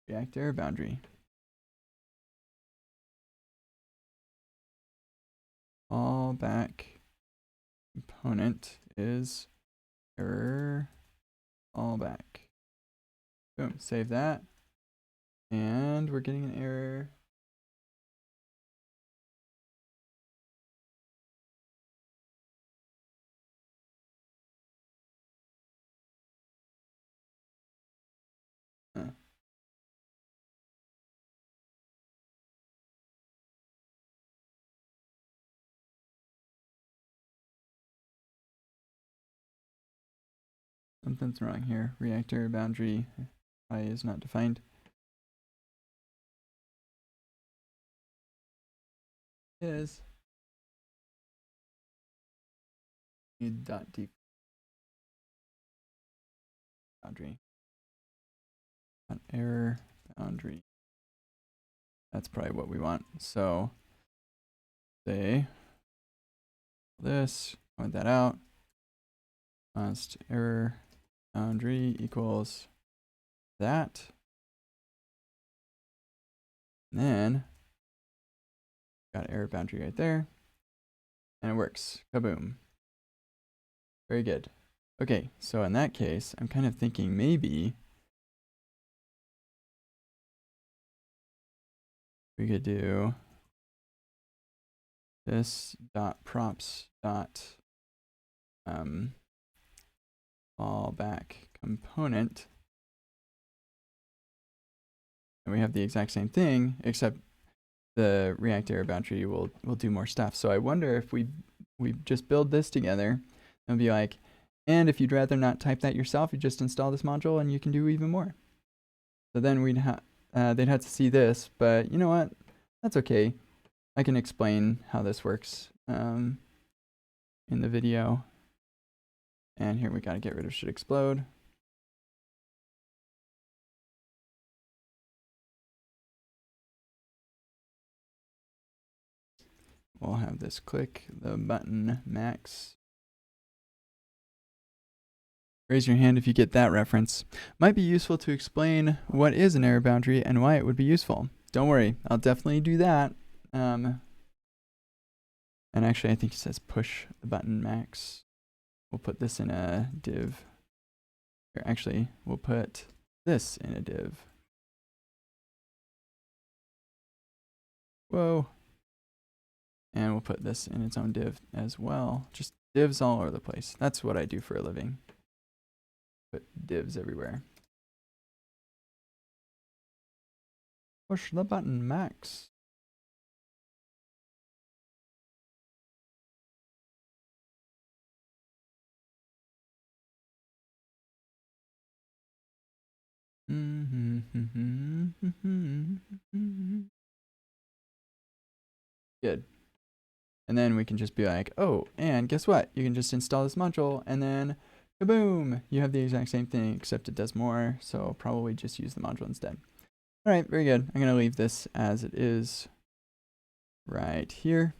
React error boundary. Fallback component is error fallback. Boom, save that. And we're getting an error. Something's wrong here. React error boundary is not defined. Is dot deep boundary. Error boundary. That's probably what we want. So say this, point that out. Const error boundary equals that. And then got error boundary right there. And it works. Kaboom. Very good. Okay, so in that case, I'm kind of thinking maybe we could do this dot props dot fallback component. And we have the exact same thing, except the React error boundary will do more stuff. So I wonder if we just build this together and be like, and if you'd rather not type that yourself, you just install this module and you can do even more. So then they'd have to see this, but you know what? That's okay. I can explain how this works in the video. And here we gotta get rid of should explode. We'll have this click the button max. Raise your hand if you get that reference. Might be useful to explain what is an error boundary and why it would be useful. Don't worry, I'll definitely do that. And actually, I think it says push the button max. We'll put this in a div. Or actually, we'll put this in a div. Whoa. And we'll put this in its own div as well. Just divs all over the place. That's what I do for a living. Put divs everywhere. Push the button max. Good. And then we can just be like, oh, and guess what? You can just install this module and then kaboom, you have the exact same thing, except it does more. So probably just use the module instead. All right, very good. I'm going to leave this as it is right here.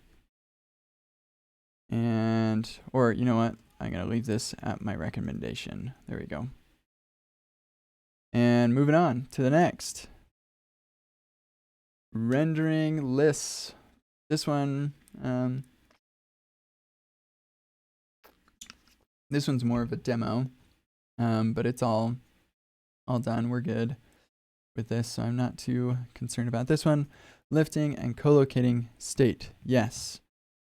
And, or you know what? I'm going to leave this at my recommendation. There we go. And moving on to the next. Rendering lists. This one, this one's more of a demo, but it's all done. We're good with this, so I'm not too concerned about this one. Lifting and co-locating state. Yes,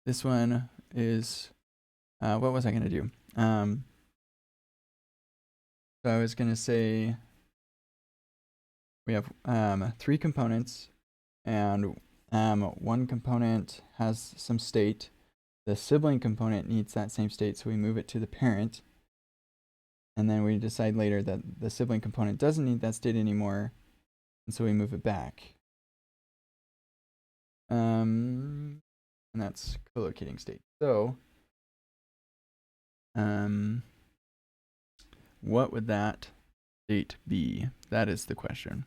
this one is, what was I going to do? So I was going to say we have 3 components, and one component has some state. The sibling component needs that same state, so we move it to the parent. And then we decide later that the sibling component doesn't need that state anymore, and so we move it back. And that's co-locating state. So, what would that state be? That is the question.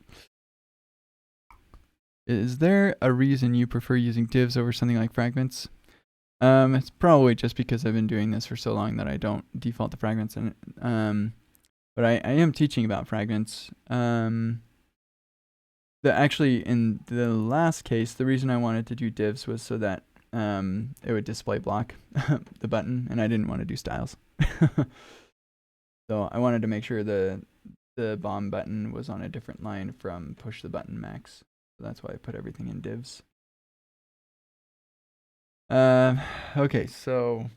Is there a reason you prefer using divs over something like fragments? It's probably just because I've been doing this for so long that I don't default to fragments. And but I am teaching about fragments. Actually, in the last case, the reason I wanted to do divs was so that it would display block the button, and I didn't want to do styles. So I wanted to make sure the bomb button was on a different line from push the button max. So that's why I put everything in divs. Okay, so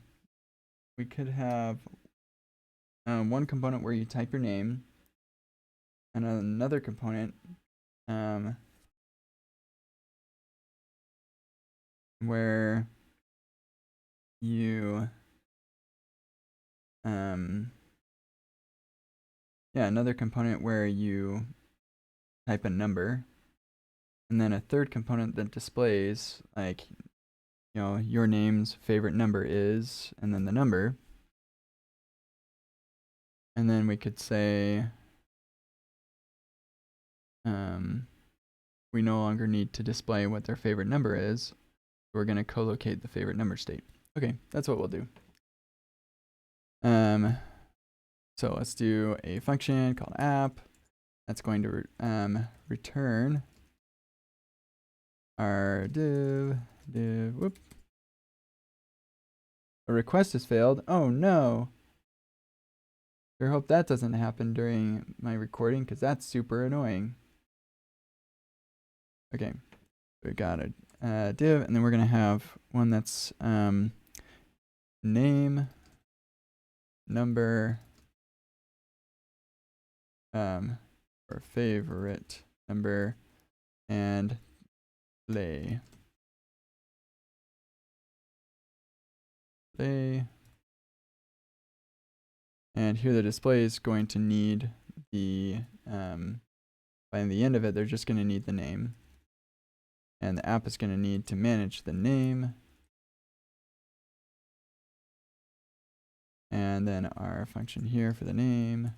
we could have one component where you type your name, and another component where you another component where you type a number, and then a third component that displays, like, you know, your name's favorite number is, and then the number. And then we could say we no longer need to display what their favorite number is. We're going to co-locate the favorite number state. Okay, that's what we'll do. So let's do a function called app. That's going to return our div A request has failed. Oh no. Sure hope that doesn't happen during my recording because that's super annoying. Okay, we got a div, and then we're gonna have one that's name, number, or favorite number, and play. And here the display is going to need the, by the end of it, they're just going to need the name. And the app is going to need to manage the name. And then our function here for the name.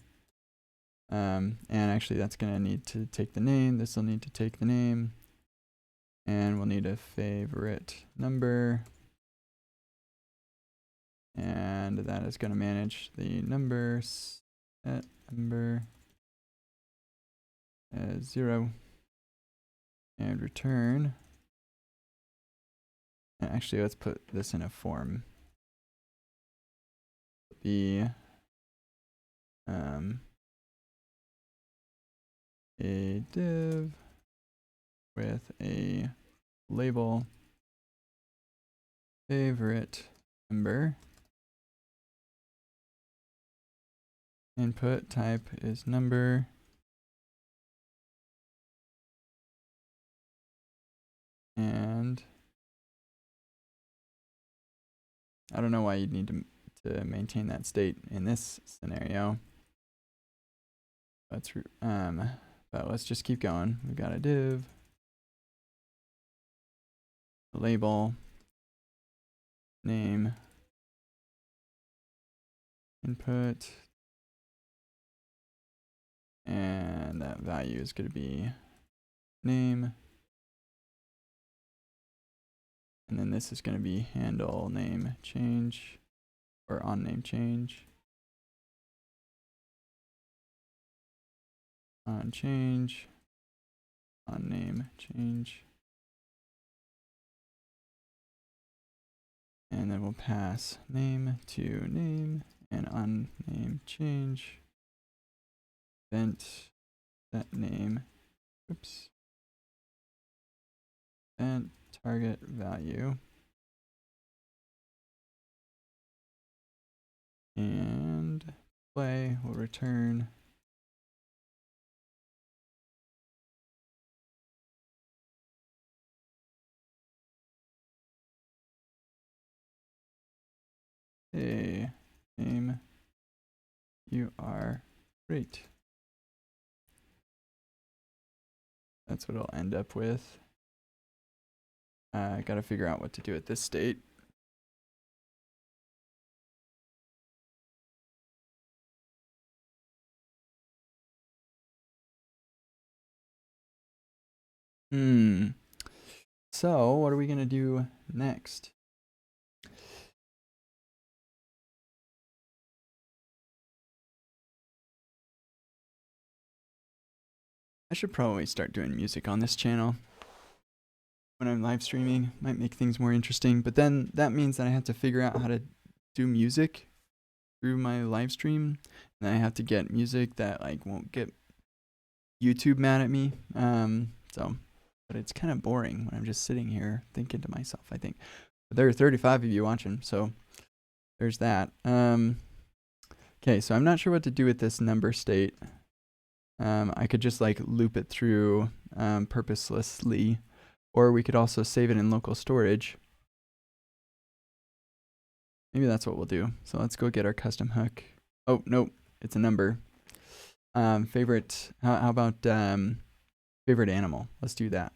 And actually that's going to need to take the name. This will need to take the name. And we'll need a favorite number. And that is going to manage the number, set number as 0. And return. And actually, let's put this in a form. A div with a label favorite number. Input type is number. And I don't know why you'd need to maintain that state in this scenario. But let's just keep going. We've got a div, a label, name, input, and that value is going to be name. And then this is going to be handle name change, or on name change. On change, on name change. And then we'll pass name to name and on name change. Event that name, oops. And target value. And play will return a name. You are great. That's what I'll end up with. I gotta figure out what to do at this state. So what are we gonna do next? I should probably start doing music on this channel when I'm live streaming. Might make things more interesting, but then that means that I have to figure out how to do music through my live stream, and I have to get music that like won't get YouTube mad at me. But it's kind of boring when I'm just sitting here thinking to myself, I think. But there are 35 of you watching, so there's that. Okay, so I'm not sure what to do with this number state. I could just like loop it through purposelessly, or we could also save it in local storage. Maybe that's what we'll do. So let's go get our custom hook. Oh, nope, it's a number. Favorite, how about favorite animal? Let's do that.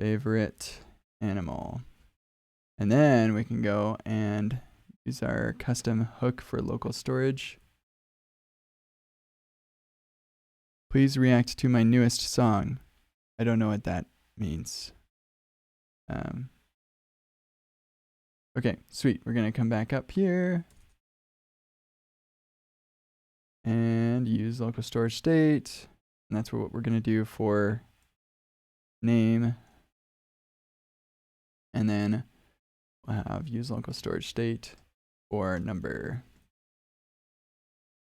Favorite animal. And then we can go and use our custom hook for local storage. Please react to my newest song. I don't know what that means. Okay, sweet. We're going to come back up here and use local storage state. And that's what we're going to do for name. And then we'll have use local storage state for number.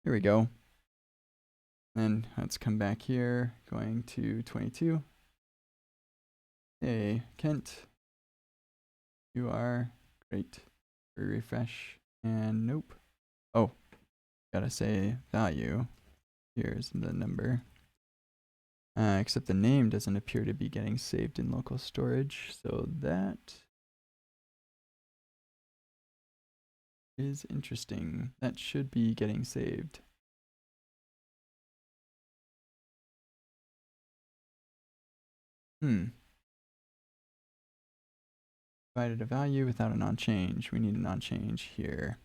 Here we go. Then let's come back here, going to 22. Hey, Kent, you are great. Refresh, and nope. Oh, gotta say value. Here's the number. Except the name doesn't appear to be getting saved in local storage, so that is interesting. That should be getting saved. Provided a value without a non-change. We need a non-change here.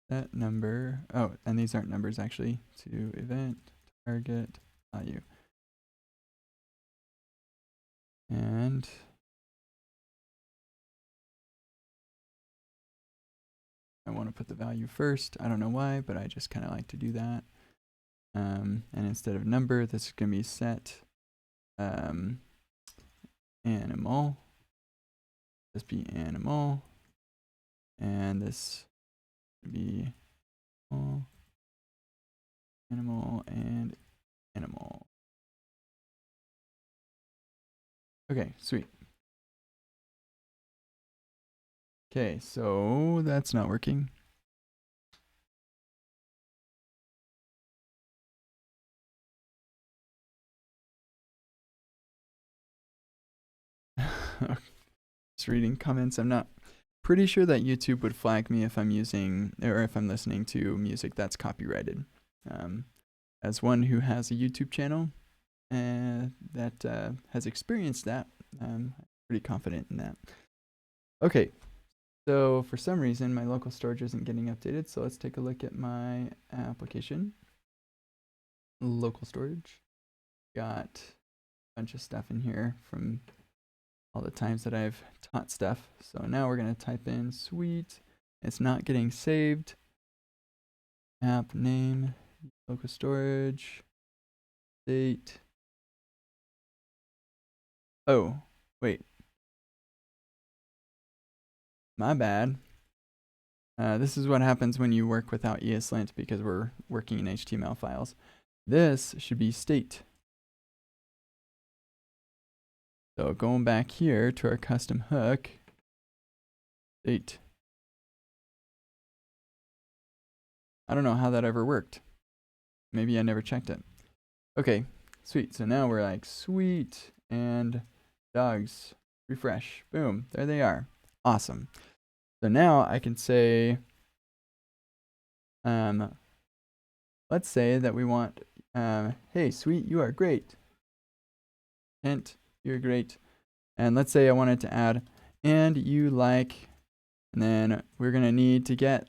That number, oh, and these aren't numbers actually, to event, target, value. And I want to put the value first. I don't know why, but I just kind of like to do that. And instead of number, this is going to be set animal. This be animal. And this would be animal and animal. Okay, sweet. Okay, so that's not working. Just reading comments. I'm not pretty sure that YouTube would flag me if I'm using or if I'm listening to music that's copyrighted. As one who has a YouTube channel that has experienced that, I'm pretty confident in that. Okay, so for some reason my local storage isn't getting updated, so let's take a look at my application. Local storage. Got a bunch of stuff in here from all the times that I've taught stuff. So now we're going to type in sweet. It's not getting saved. App name, local storage, date. Oh, wait. My bad. This is what happens when you work without ESLint because we're working in HTML files. This should be state. So going back here to our custom hook, state. I don't know how that ever worked. Maybe I never checked it. Okay, sweet. So now we're like, sweet, and dogs, refresh. Boom, there they are. Awesome. So now I can say, let's say that we want, hey, sweet, you are great. Hint, you're great. And let's say I wanted to add, and you like, and then we're going to need to get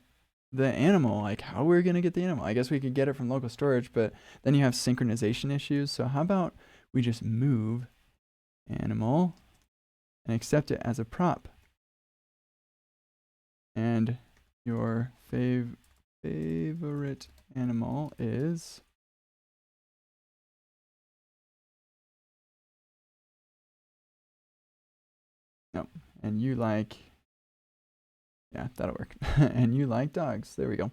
the animal. Like, how we're going to get the animal? I guess we could get it from local storage, but then you have synchronization issues. So how about we just move animal and accept it as a prop? And your favorite animal is no, and you like, yeah, that'll work. And you like dogs. There we go.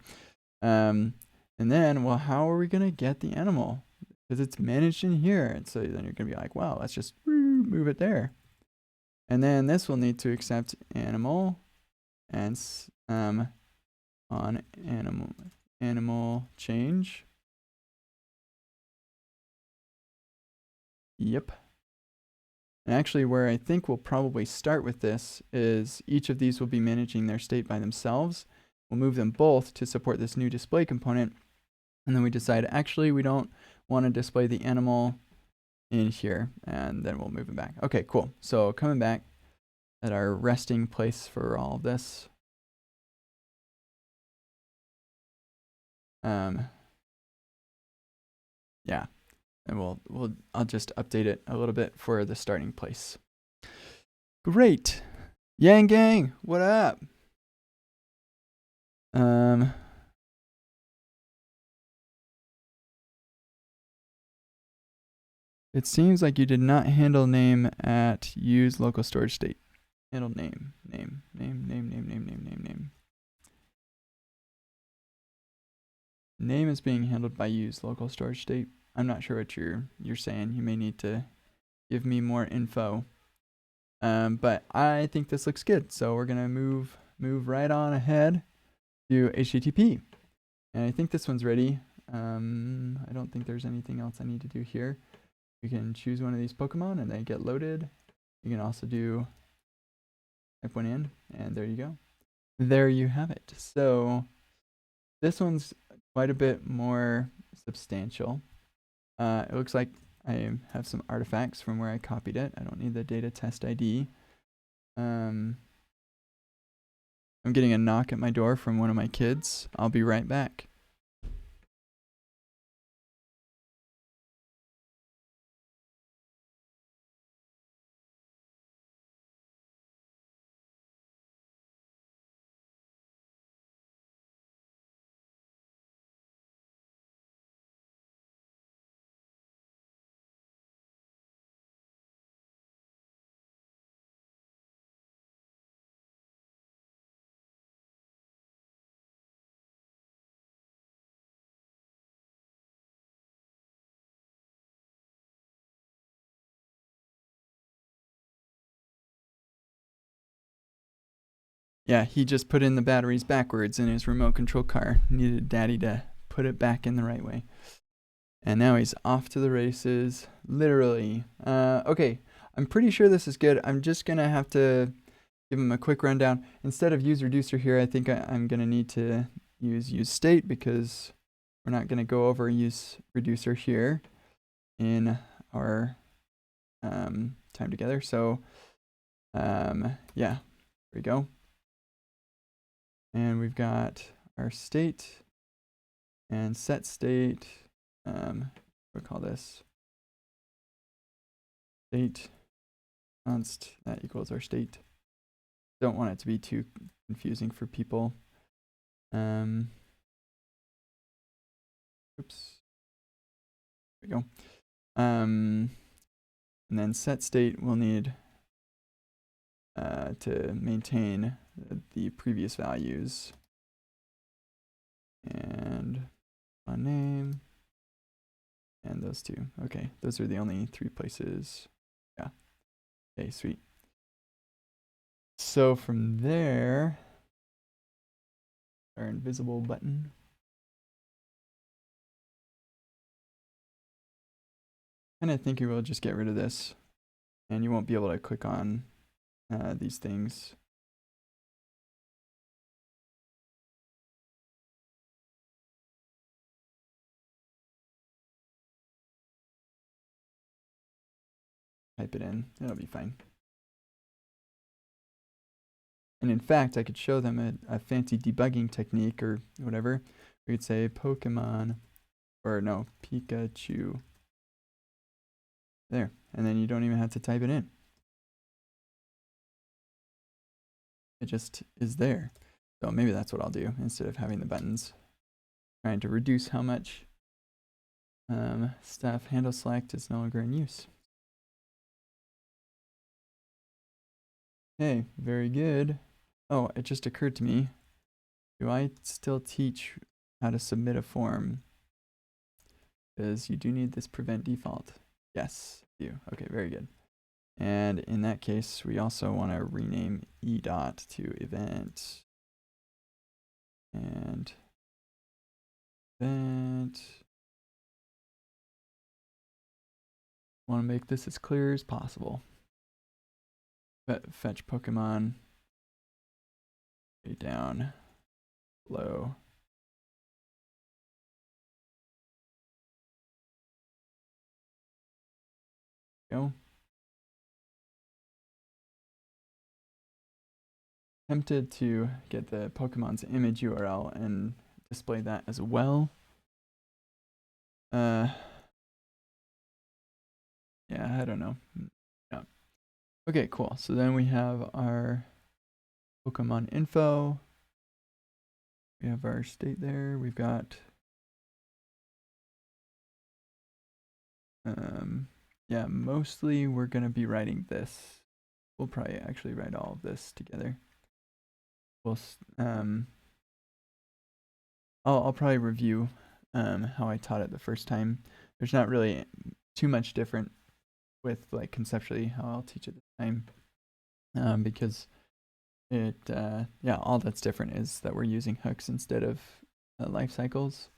And then, well, how are we gonna get the animal? Because it's managed in here, and so then you're gonna be like, wow, let's just move it there. And then this will need to accept animal and on animal change. Yep. And actually, where I think we'll probably start with this is each of these will be managing their state by themselves. We'll move them both to support this new display component. And then we decide, actually, we don't want to display the animal in here. And then we'll move it back. Okay, cool. So coming back at our resting place for all of this. Yeah. And I'll just update it a little bit for the starting place. Great. Yang gang, what up? It seems like you did not handle name at use local storage state. Handle name. Name is being handled by use local storage state. I'm not sure what you're saying. You may need to give me more info. But I think this looks good. So we're gonna move right on ahead to HTTP. And I think this one's ready. I don't think there's anything else I need to do here. You can choose one of these Pokemon and they get loaded. You can also do type one in, and there you go. There you have it. So this one's quite a bit more substantial. It looks like I have some artifacts from where I copied it. I don't need the data test ID. I'm getting a knock at my door from one of my kids. I'll be right back. Yeah, he just put in the batteries backwards in his remote control car. Needed daddy to put it back in the right way. And now he's off to the races, literally. Okay, I'm pretty sure this is good. I'm just gonna have to give him a quick rundown. Instead of use reducer here, I think I'm gonna need to use state because we're not gonna go over use reducer here in our time together. So yeah, here we go. And we've got our state and set state. We'll call this state const that equals our state. Don't want it to be too confusing for people. Oops. There we go. And then set state we'll need to maintain the previous values. And on name. And those two. Okay, those are the only three places. Yeah. Okay, sweet. So from there, our invisible button. And I think you will just get rid of this. And you won't be able to click on these things. Type it in, it'll be fine. And in fact, I could show them a fancy debugging technique or whatever. We could say Pokemon, or no, Pikachu. There, and then you don't even have to type it in. It just is there. So maybe that's what I'll do instead of having the buttons. Trying to reduce how much stuff handle select is no longer in use. Okay, very good. Oh, it just occurred to me. Do I still teach how to submit a form? Because you do need this prevent default. Yes, you. Okay, very good. And in that case, we also want to rename e.dot to event. And event. Want to make this as clear as possible. But fetch Pokemon way down low. Go. Tempted to get the Pokemon's image URL and display that as well. Yeah, I don't know. Yeah. Okay, cool. So then we have our Pokemon info. We have our state there. We've got yeah, mostly we're going to be writing this. We'll probably actually write all of this together. We'll, I'll probably review how I taught it the first time. There's not really too much different with like conceptually how I'll teach it this time, because it yeah, all that's different is that we're using hooks instead of life cycles.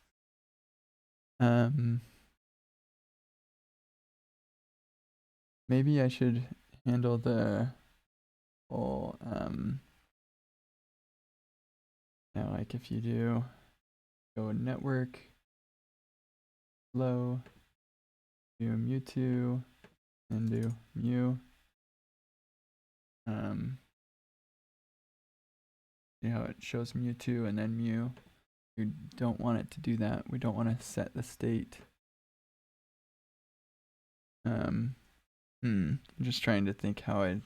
Maybe I should handle the whole now, like if you do go network low, do mu2 and do mu, you know, it shows mu2 and then mu. We don't want it to do that. We don't want to set the state. I'm just trying to think how I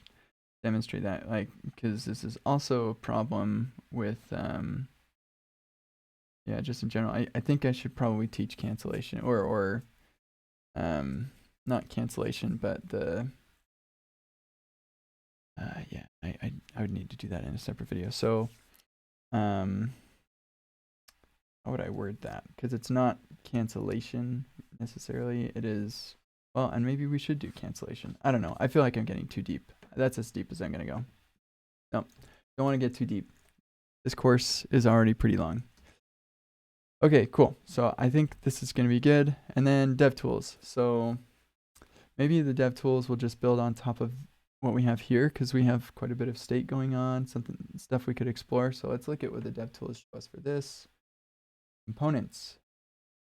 demonstrate that, like, because this is also a problem with yeah, just in general. I think I should probably teach cancellation or not cancellation, but the yeah, I would need to do that in a separate video. So how would I word that? Because it's not cancellation necessarily. It is, well, and maybe we should do cancellation. I don't know. I feel like I'm getting too deep. That's as deep as I'm gonna go. No, don't want to get too deep. This course is already pretty long. Okay, cool. So I think this is going to be good. And then DevTools. So maybe the DevTools will just build on top of what we have here because we have quite a bit of state going on, stuff we could explore. So let's look at what the DevTools show us for this. Components,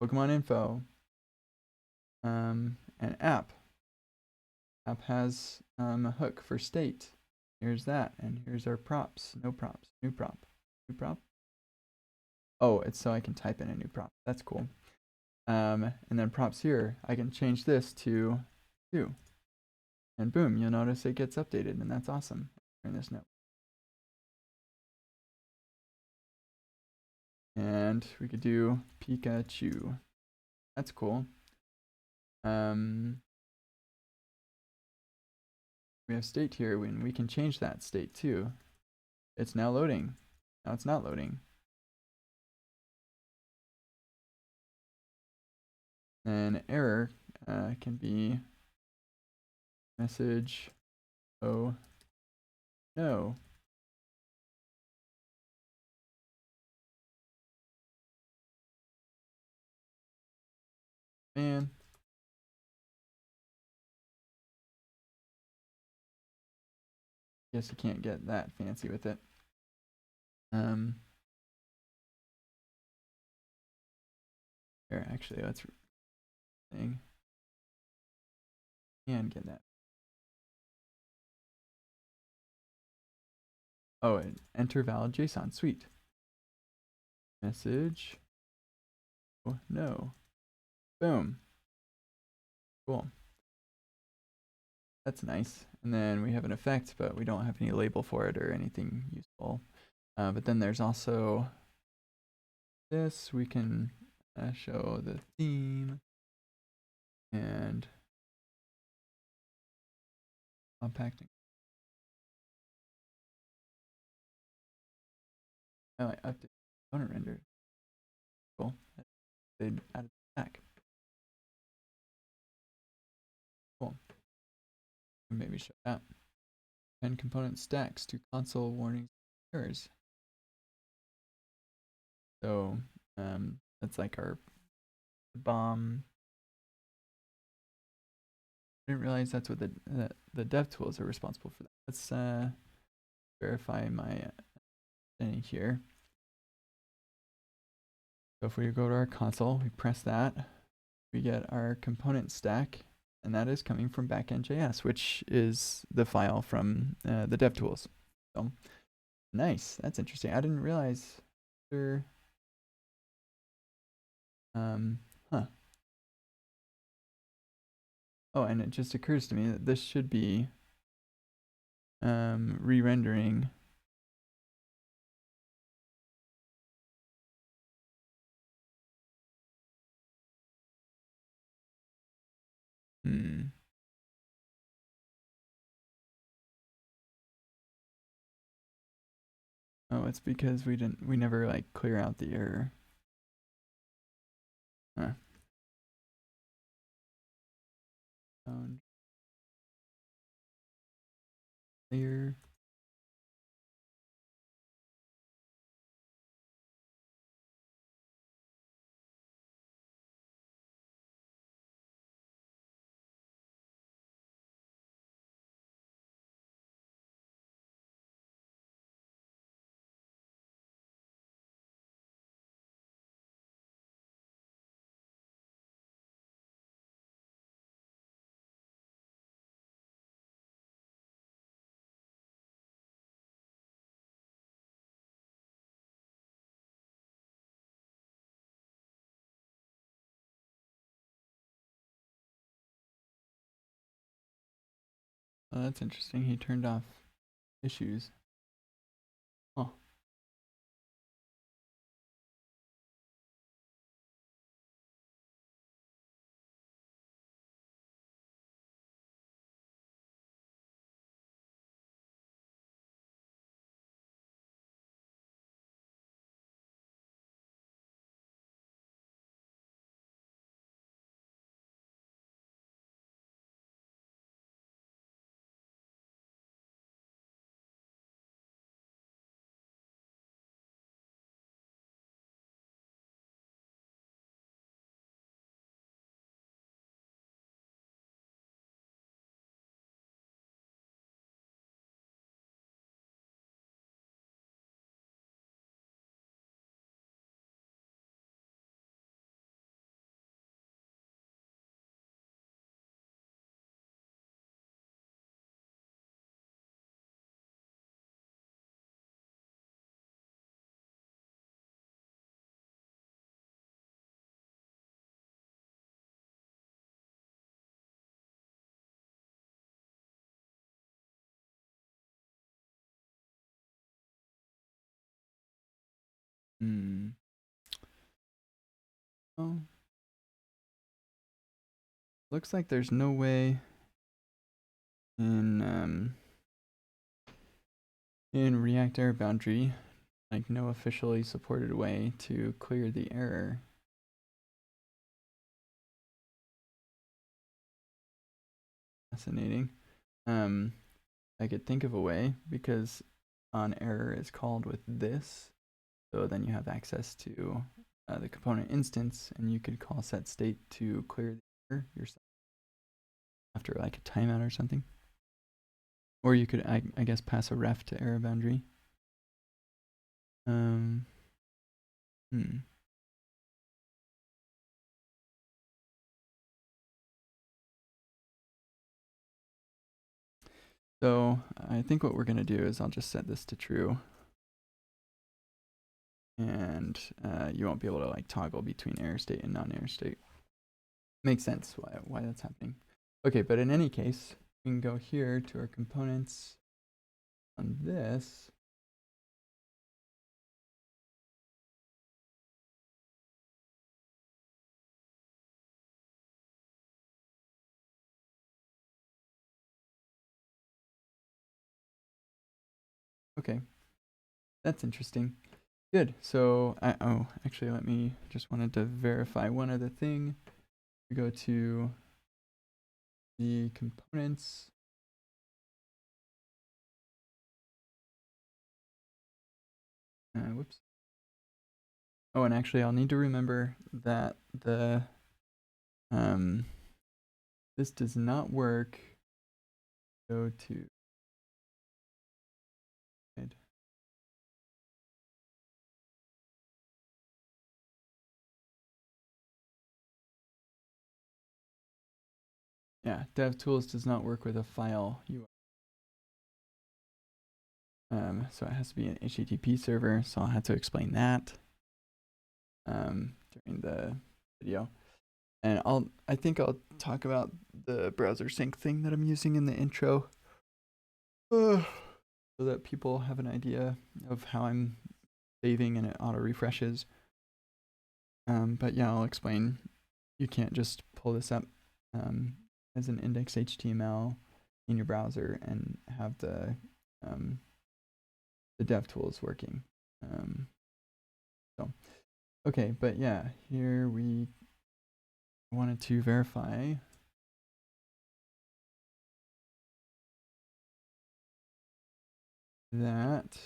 Pokemon info, and app. App has a hook for state. Here's that. And here's our props. No props. New prop. New prop. Oh, it's so I can type in a new prop. That's cool. And then props here, I can change this to 2. And boom, you'll notice it gets updated, and that's awesome. Turn this note. And we could do Pikachu. That's cool. We have state here, and we can change that state too. It's now loading. Now it's not loading. And error can be message, oh no. Man. Guess you can't get that fancy with it. Here, actually, let's thing. And get that. Oh, and enter valid JSON. Sweet. Message. Oh, no. Boom. Cool. That's nice. And then we have an effect, but we don't have any label for it or anything useful. But then there's also this. We can show the theme and compacting. Oh, I update component render. Cool. They added back. Cool. Maybe show that. And component stacks to console warnings errors. So that's like our bomb. I didn't realize that's what the dev tools are responsible for that. Let's verify my thing here. So if we go to our console, we press that, we get our component stack, and that is coming from backend.js, which is the file from the dev tools. So nice, that's interesting. I didn't realize there. Oh, and it just occurs to me that this should be re-rendering. Oh, it's because we never like clear out the error. Huh. Clear. Oh, that's interesting. He turned off issues. Oh. Hmm. Oh. Looks like there's no way in React Error Boundary, like no officially supported way to clear the error. Fascinating. I could think of a way because on error is called with this, so then you have access to the component instance, and you could call set state to clear the error yourself after like a timeout or something. Or you could, I guess, pass a ref to error boundary. Hmm. So I think what we're gonna do is I'll just set this to true, and you won't be able to like toggle between error state and non-error state. Makes sense why that's happening. Okay, but in any case, we can go here to our components on this. Okay, that's interesting. Good. So actually, let me just wanted to verify one other thing. We go to the components. Whoops. Oh, and actually, I'll need to remember that the this does not work. Go to yeah, DevTools does not work with a file URL. So it has to be an HTTP server. So I'll have to explain that during the video. And I think I'll talk about the browser sync thing that I'm using in the intro, so that people have an idea of how I'm saving and it auto refreshes. But yeah, I'll explain. You can't just pull this up as an index HTML in your browser and have the the dev tool is working. So, okay, but yeah, here we wanted to verify that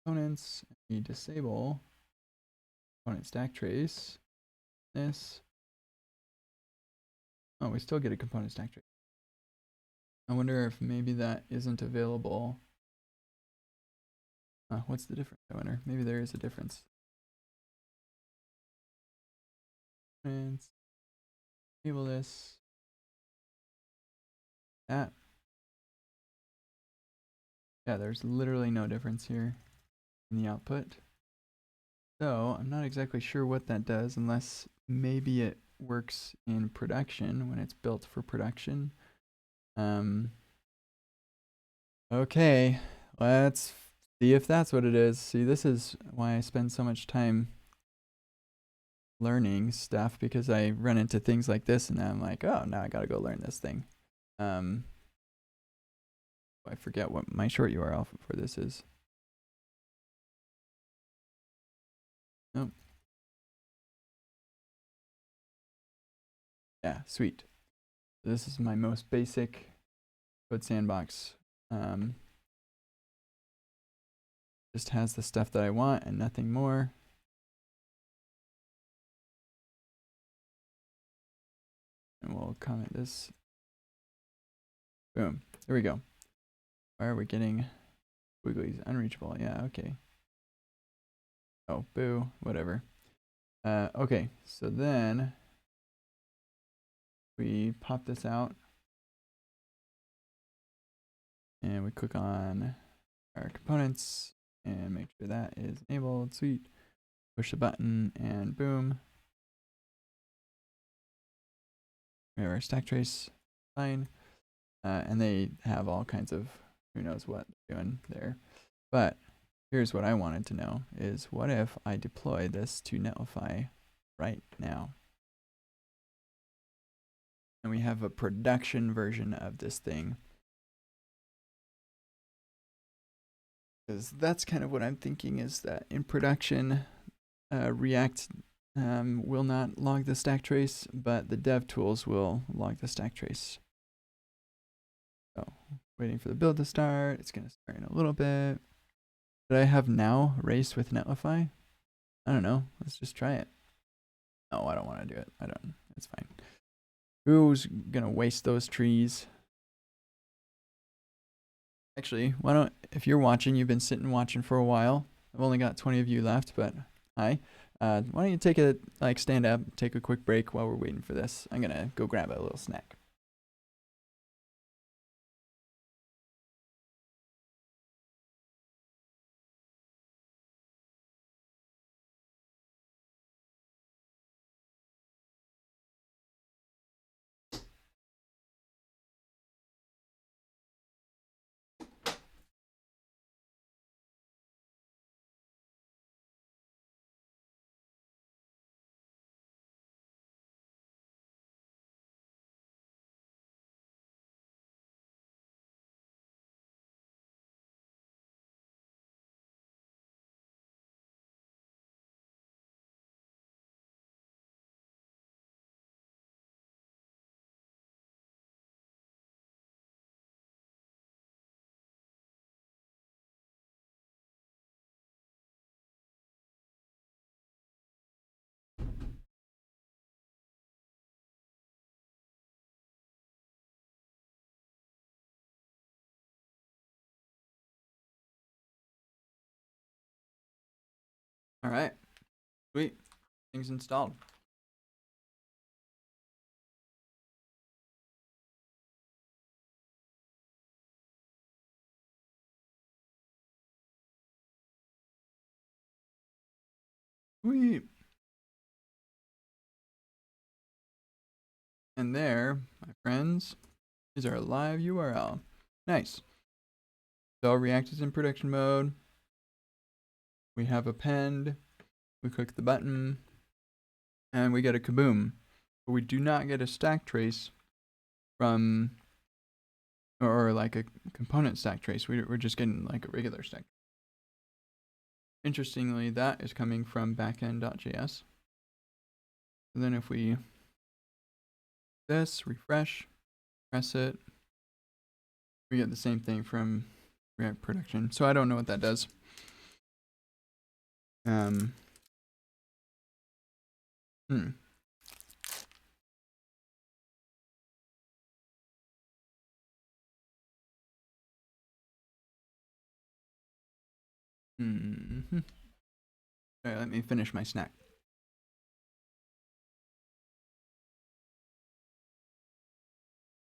components, we disable component stack trace. This. Oh, we still get a component stack trace. I wonder if maybe that isn't available. What's the difference? I wonder. Maybe there is a difference. And enable this. That. Yeah, there's literally no difference here in the output. So I'm not exactly sure what that does, unless maybe it works in production when it's built for production. Okay, let's see if that's what it is. See, this is why I spend so much time learning stuff, because I run into things like this and I'm like, oh, now I gotta go learn this thing. I forget what my short URL for this is. Nope. Yeah, sweet. This is my most basic code sandbox. Just has the stuff that I want and nothing more. And we'll comment this. Boom. There we go. Why are we getting wigglies? Unreachable. Yeah, okay. Oh, boo. Whatever. Okay, so then we pop this out. And we click on our components and make sure that is enabled. Sweet. Push the button and boom. We have our stack trace. Fine. And they have all kinds of who knows what they're doing there. But here's what I wanted to know is, what if I deploy this to Netlify right now? And we have a production version of this thing. Because that's kind of what I'm thinking, is that in production, React will not log the stack trace, but the dev tools will log the stack trace. So, waiting for the build to start. It's going to start in a little bit. Should I have now race with Netlify? I don't know. Let's just try it. No, I don't want to do it. I don't. It's fine. Who's going to waste those trees? Actually, why don't, if you're watching, you've been sitting watching for a while. I've only got 20 of you left, but hi. Why don't you take a, stand up, take a quick break while we're waiting for this. I'm going to go grab a little snack. All right. Sweet. Things installed. Sweet. And there, my friends, is our live URL. Nice. So React is in production mode. We have append. We click the button. And we get a kaboom. But we do not get a stack trace from, or like a component stack trace. We're just getting like a regular stack. Interestingly, that is coming from backend.js. And then if we this, refresh, press it, we get the same thing from React production. So I don't know what that does. All right, let me finish my snack.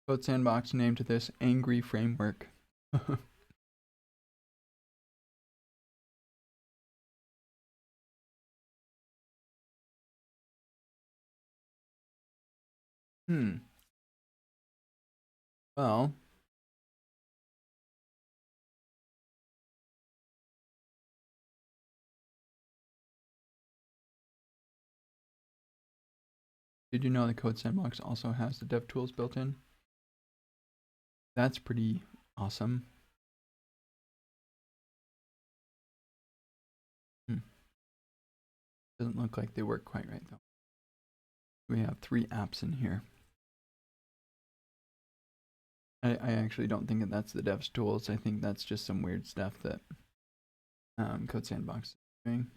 Code Sandbox named this Angry Framework. Well, did you know the Code Sandbox also has the DevTools built in? That's pretty awesome. Doesn't look like they work quite right though. We have 3 apps in here. I actually don't think that that's the devs tools. I think that's just some weird stuff that Code Sandbox is doing.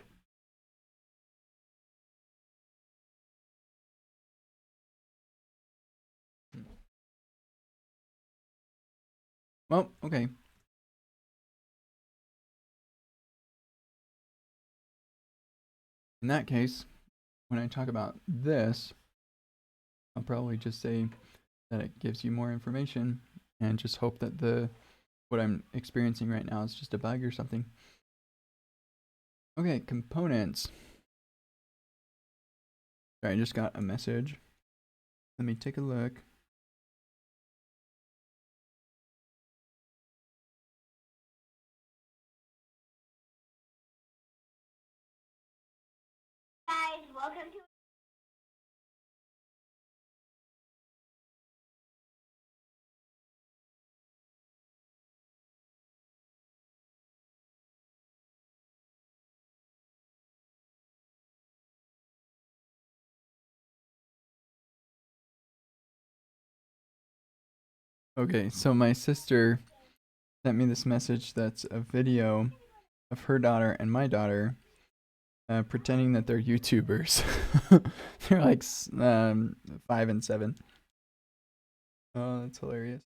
Well, okay. In that case, when I talk about this, I'll probably just say that it gives you more information and just hope that what I'm experiencing right now is just a bug or something. Okay, components. Sorry, I just got a message. Let me take a look. Guys, welcome to Okay, so my sister sent me this message that's a video of her daughter and my daughter pretending that they're YouTubers. They're like 5 and 7. Oh, that's hilarious.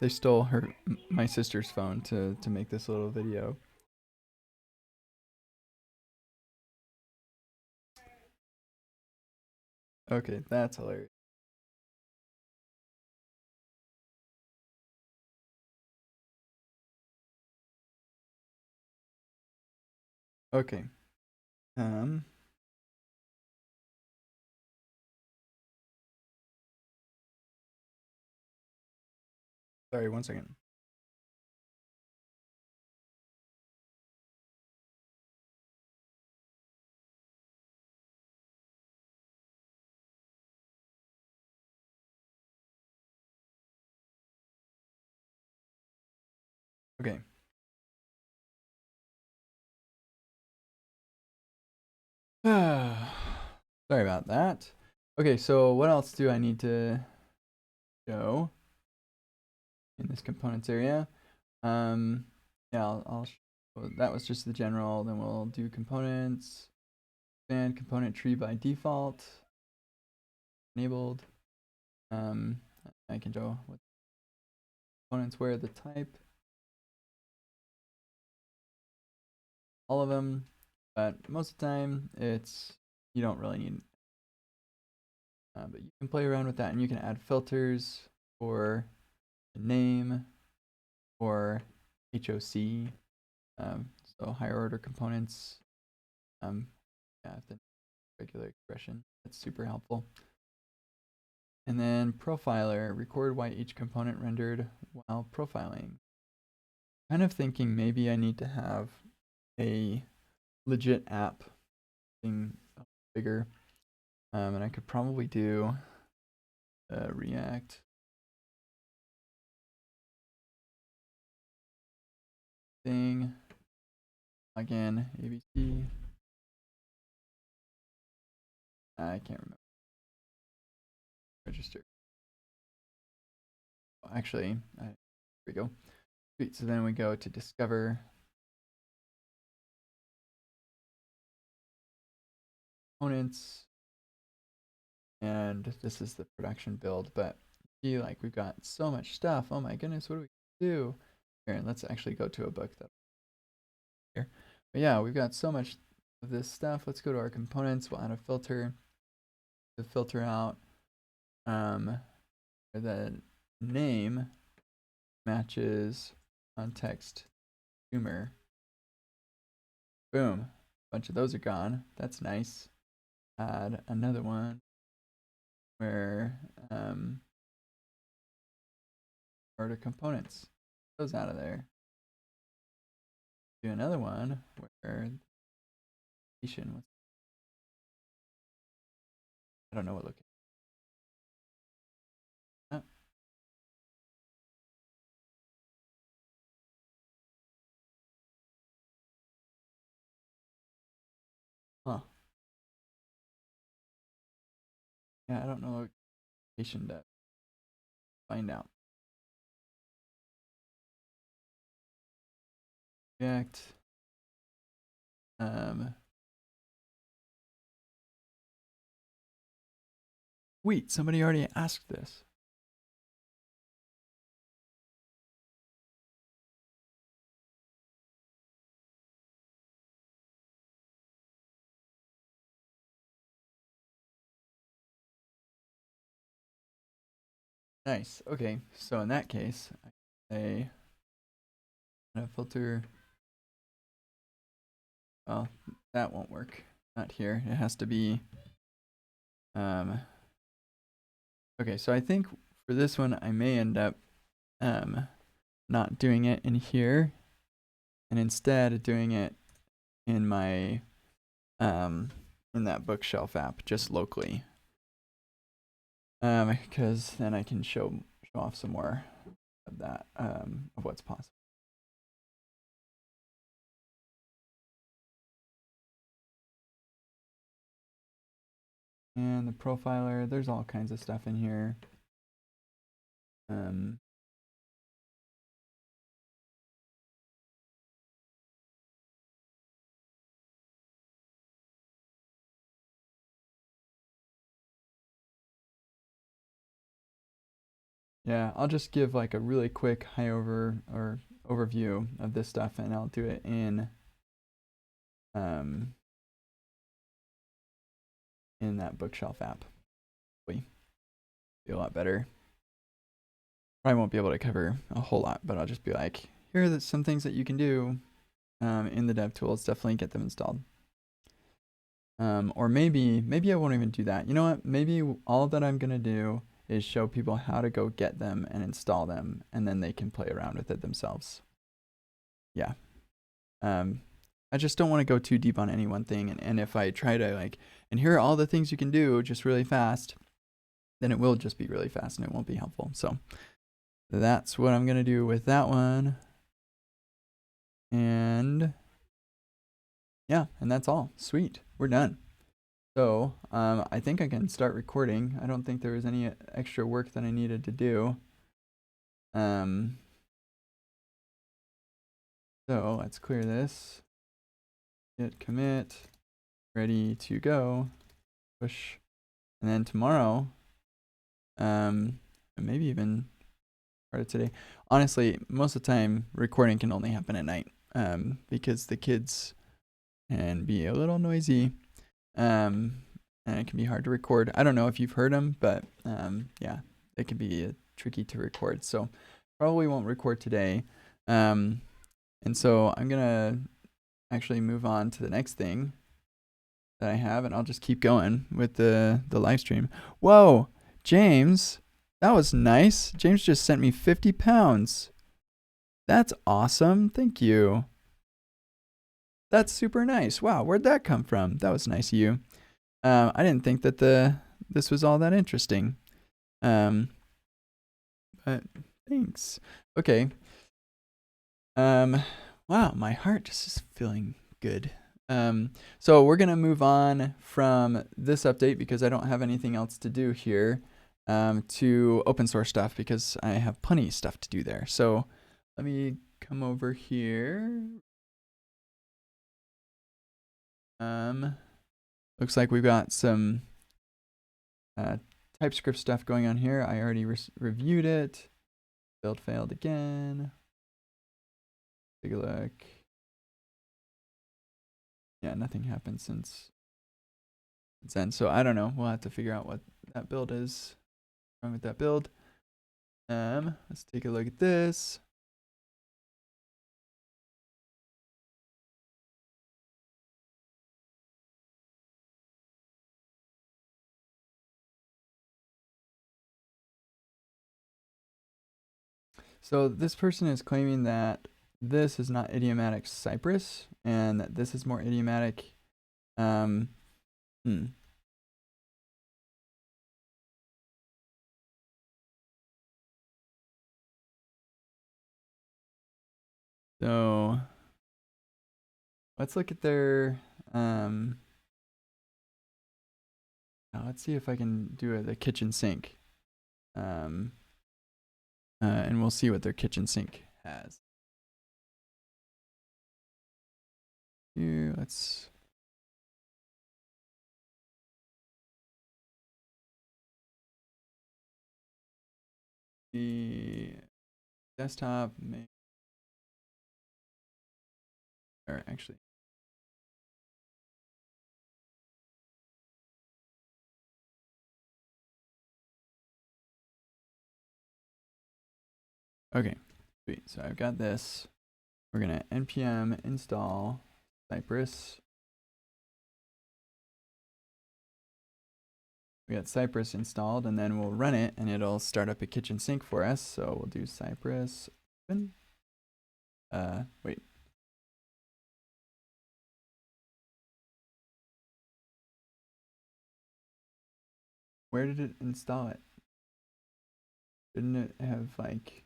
They stole my sister's phone to make this little video. Okay, that's hilarious. Okay. Sorry, 1 second. Okay. Sorry about that. Okay, so what else do I need to show in this components area? Yeah, I'll show, that was just the general. Then we'll do components and component tree by default enabled. I can show what components where the type, all of them, but most of the time you don't really need. But you can play around with that, and you can add filters for name or HOC. So higher order components. Yeah, the regular expression. That's super helpful. And then profiler, record why each component rendered while profiling. Kind of thinking maybe I need to have a legit app being bigger. And I could probably do React thing Login, ABC. I can't remember. Register. Actually, here we go. Sweet. So then we go to discover. Components. And this is the production build, but see, like, we've got so much stuff. Oh my goodness, what do we do? Here, let's actually go to a book that here. But yeah, we've got so much of this stuff. Let's go to our components. We'll add a filter to filter out the name matches context humor. Boom. A bunch of those are gone. That's nice. Add another one where order components. Those out of there. Do another one where location was. I don't know what location. Oh. Huh. Yeah, I don't know what location to find out. React. Wait, somebody already asked this. Nice. Okay, so in that case, I say filter. Well, that won't work. Not here. It has to be. Okay, so I think for this one, I may end up not doing it in here, and instead doing it in my in that bookshelf app just locally. Because then I can show off some more of that of what's possible. And the profiler, there's all kinds of stuff in here. Yeah, I'll just give like a really quick overview of this stuff, and I'll do it in that bookshelf app. Be a lot better. Probably won't be able to cover a whole lot, but I'll just be like, here are some things that you can do in the dev tools. Definitely get them installed. Or maybe I won't even do that. You know what? Maybe all that I'm gonna do is show people how to go get them and install them, and then they can play around with it themselves. Yeah. I just don't want to go too deep on any one thing, and if I try to like, and here are all the things you can do just really fast, then it will just be really fast and it won't be helpful. So that's what I'm gonna do with that one. And yeah, and that's all. Sweet, we're done. So I think I can start recording. I don't think there was any extra work that I needed to do. So let's clear this. Git commit, ready to go. Push, and then tomorrow, maybe even part of today. Honestly, most of the time, recording can only happen at night, because the kids can be a little noisy, and it can be hard to record. I don't know if you've heard them, but yeah, it can be tricky to record. So probably won't record today. And so I'm gonna actually move on to the next thing that I have, and I'll just keep going with the live stream. Whoa, James, that was nice. James just sent me 50 pounds. That's awesome. Thank you. That's super nice. Wow, where'd that come from? That was nice of you. I didn't think that this was all that interesting. But thanks. Okay. Wow, my heart just is feeling good. So we're gonna move on from this update because I don't have anything else to do here, to open source stuff because I have plenty of stuff to do there. So let me come over here. Looks like we've got some TypeScript stuff going on here. I already reviewed it. Build failed again. Take a look. Yeah, nothing happened since then. So I don't know. We'll have to figure out what that build is. Wrong with that build. Let's take a look at this. So this person is claiming that this is not idiomatic Cypress and that this is more idiomatic. So let's look at their now let's see if I can do the kitchen sink. And we'll see what their kitchen sink has. Here, let's see desktop, or actually, okay, sweet. So I've got this. We're gonna npm install Cypress. We got Cypress installed, and then we'll run it, and it'll start up a kitchen sink for us. So we'll do Cypress open. Wait. Where did it install it? Didn't it have like...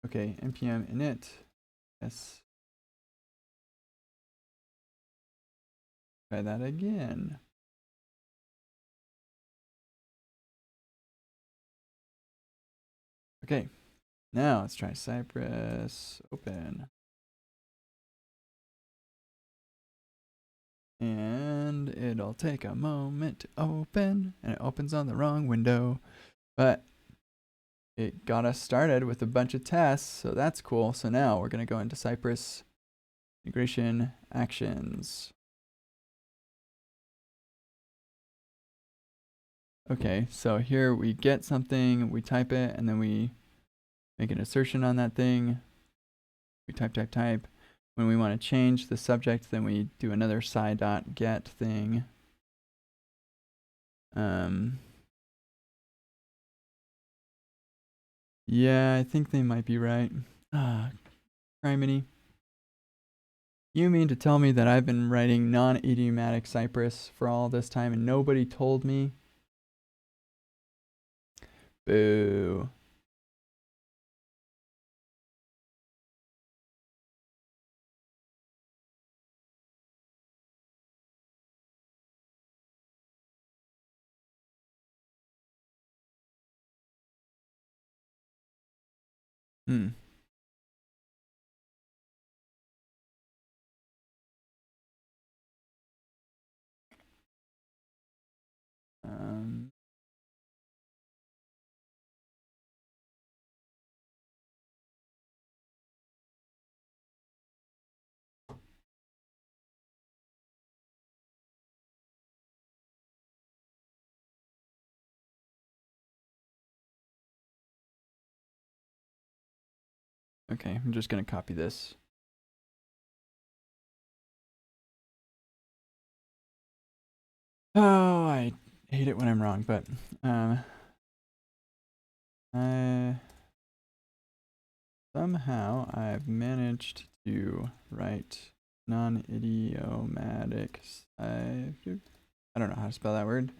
Okay, npm init. Yes. Try that again. Okay, now let's try Cypress open. And it'll take a moment to open, and it opens on the wrong window. But it got us started with a bunch of tests, so that's cool. So now we're gonna go into Cypress integration actions. Okay, so here we get something, we type it, and then we make an assertion on that thing. We type. When we want to change the subject, then we do another sci.get thing. Yeah, I think they might be right. Criminy. You mean to tell me that I've been writing non-idiomatic Cypress for all this time and nobody told me? Boo. Okay, I'm just gonna copy this. Oh, I hate it when I'm wrong, but somehow I've managed to write non-idiomatic. I don't know how to spell that word.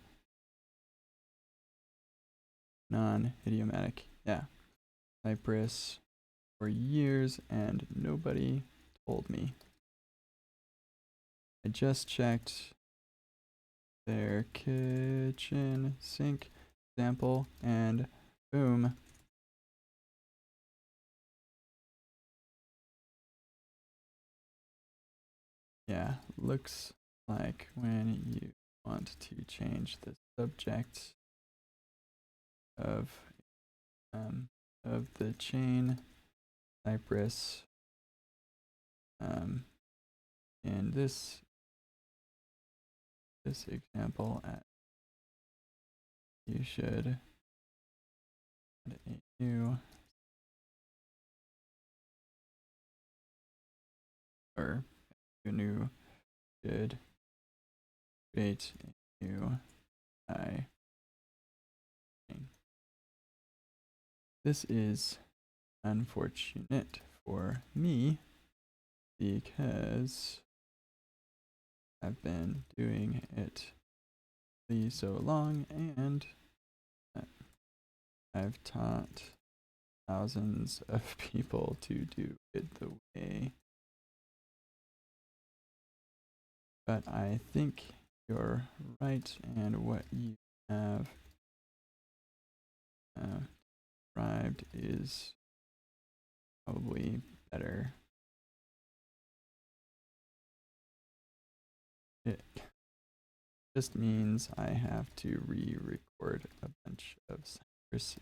Non-idiomatic. Yeah. Cypress for years and nobody told me. I just checked their kitchen sink example and boom. Yeah, looks like when you want to change the subject of the chain, Cypress, in this example, you should add a new or a new should create a new I chain. This is unfortunate for me because I've been doing it so long and I've taught thousands of people to do it the way. But I think you're right, and what you have described is probably better. It just means I have to re-record a bunch of Cypress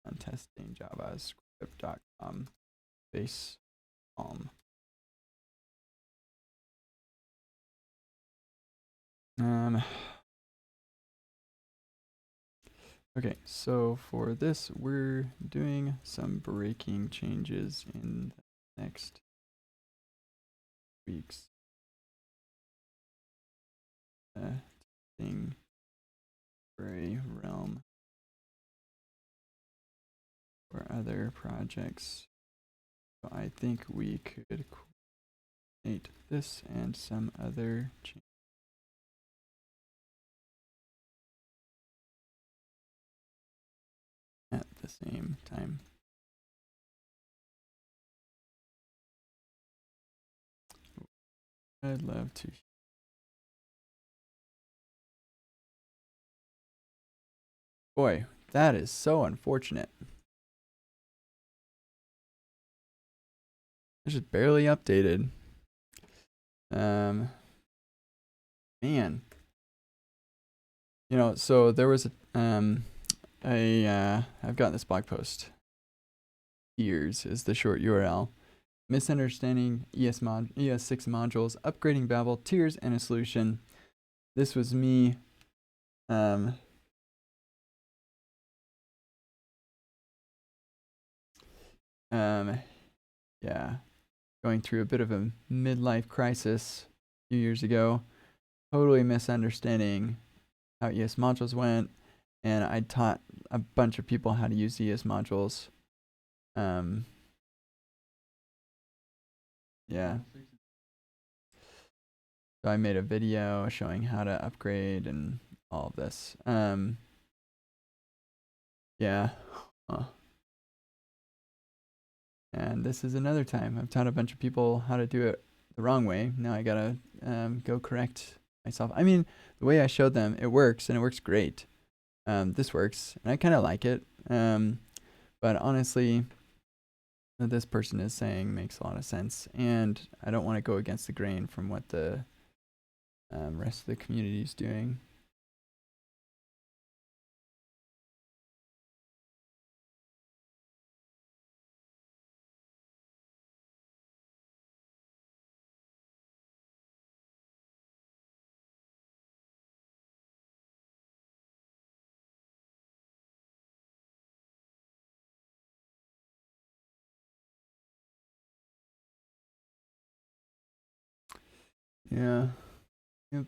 on testing javascript.com base palm. Okay, so for this, we're doing some breaking changes in the next week's thing for a realm for other projects. So I think we could coordinate this and some other changes at the same time. I'd love to. Boy, that is so unfortunate. It's just barely updated. Man. You know, so there was I've gotten this blog post. Years is the short URL. Misunderstanding ES6 modules, upgrading Babel, tiers, and a solution. This was me yeah, going through a bit of a midlife crisis a few years ago, totally misunderstanding how ES modules went, and I taught a bunch of people how to use ES modules. Yeah. So I made a video showing how to upgrade and all of this. Yeah. And this is another time. I've taught a bunch of people how to do it the wrong way. Now I gotta go correct myself. I mean, the way I showed them, it works, and it works great. This works, and I kind of like it. But honestly, what this person is saying makes a lot of sense, and I don't want to go against the grain from what the rest of the community is doing. Yeah. Yep.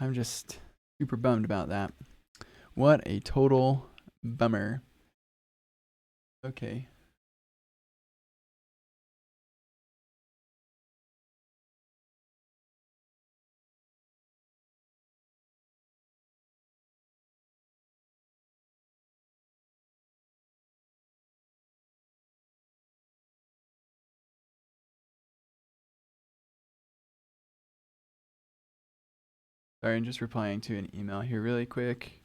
I'm just super bummed about that. What a total bummer. Okay. Sorry, I'm just replying to an email here really quick.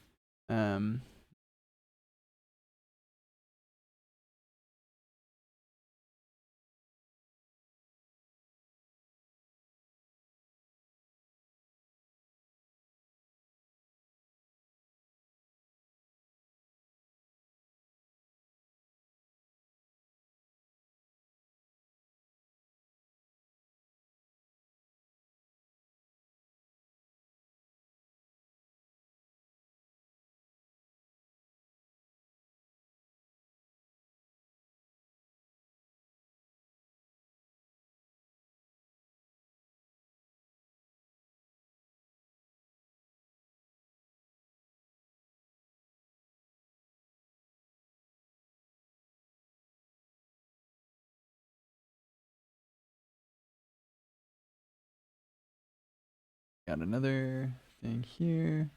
Got another thing here.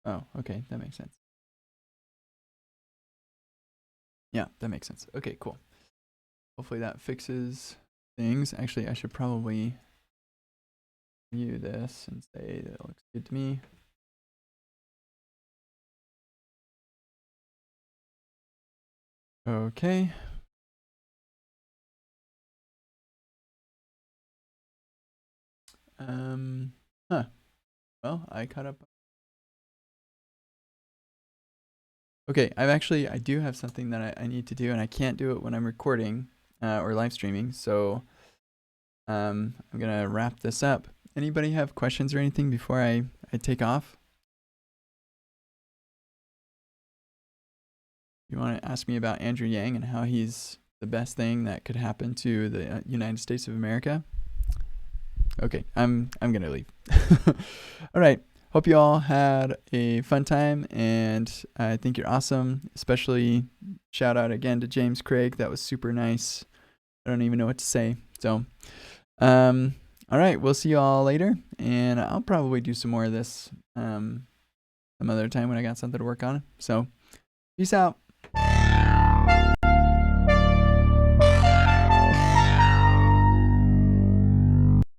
Oh, okay, that makes sense. Yeah, that makes sense. Okay, cool. Hopefully that fixes things. Actually, I should probably view this and say that it looks good to me. Okay. Huh. Well, I caught up. Okay, I do have something that I need to do, and I can't do it when I'm recording or live streaming. So I'm gonna wrap this up. Anybody have questions or anything before I take off? You want to ask me about Andrew Yang and how he's the best thing that could happen to the United States of America? Okay, I'm gonna leave. All right. Hope you all had a fun time, and I think you're awesome. Especially shout out again to James Craig. That was super nice. I don't even know what to say. So, all right, we'll see you all later, and I'll probably do some more of this some other time when I got something to work on. So, peace out.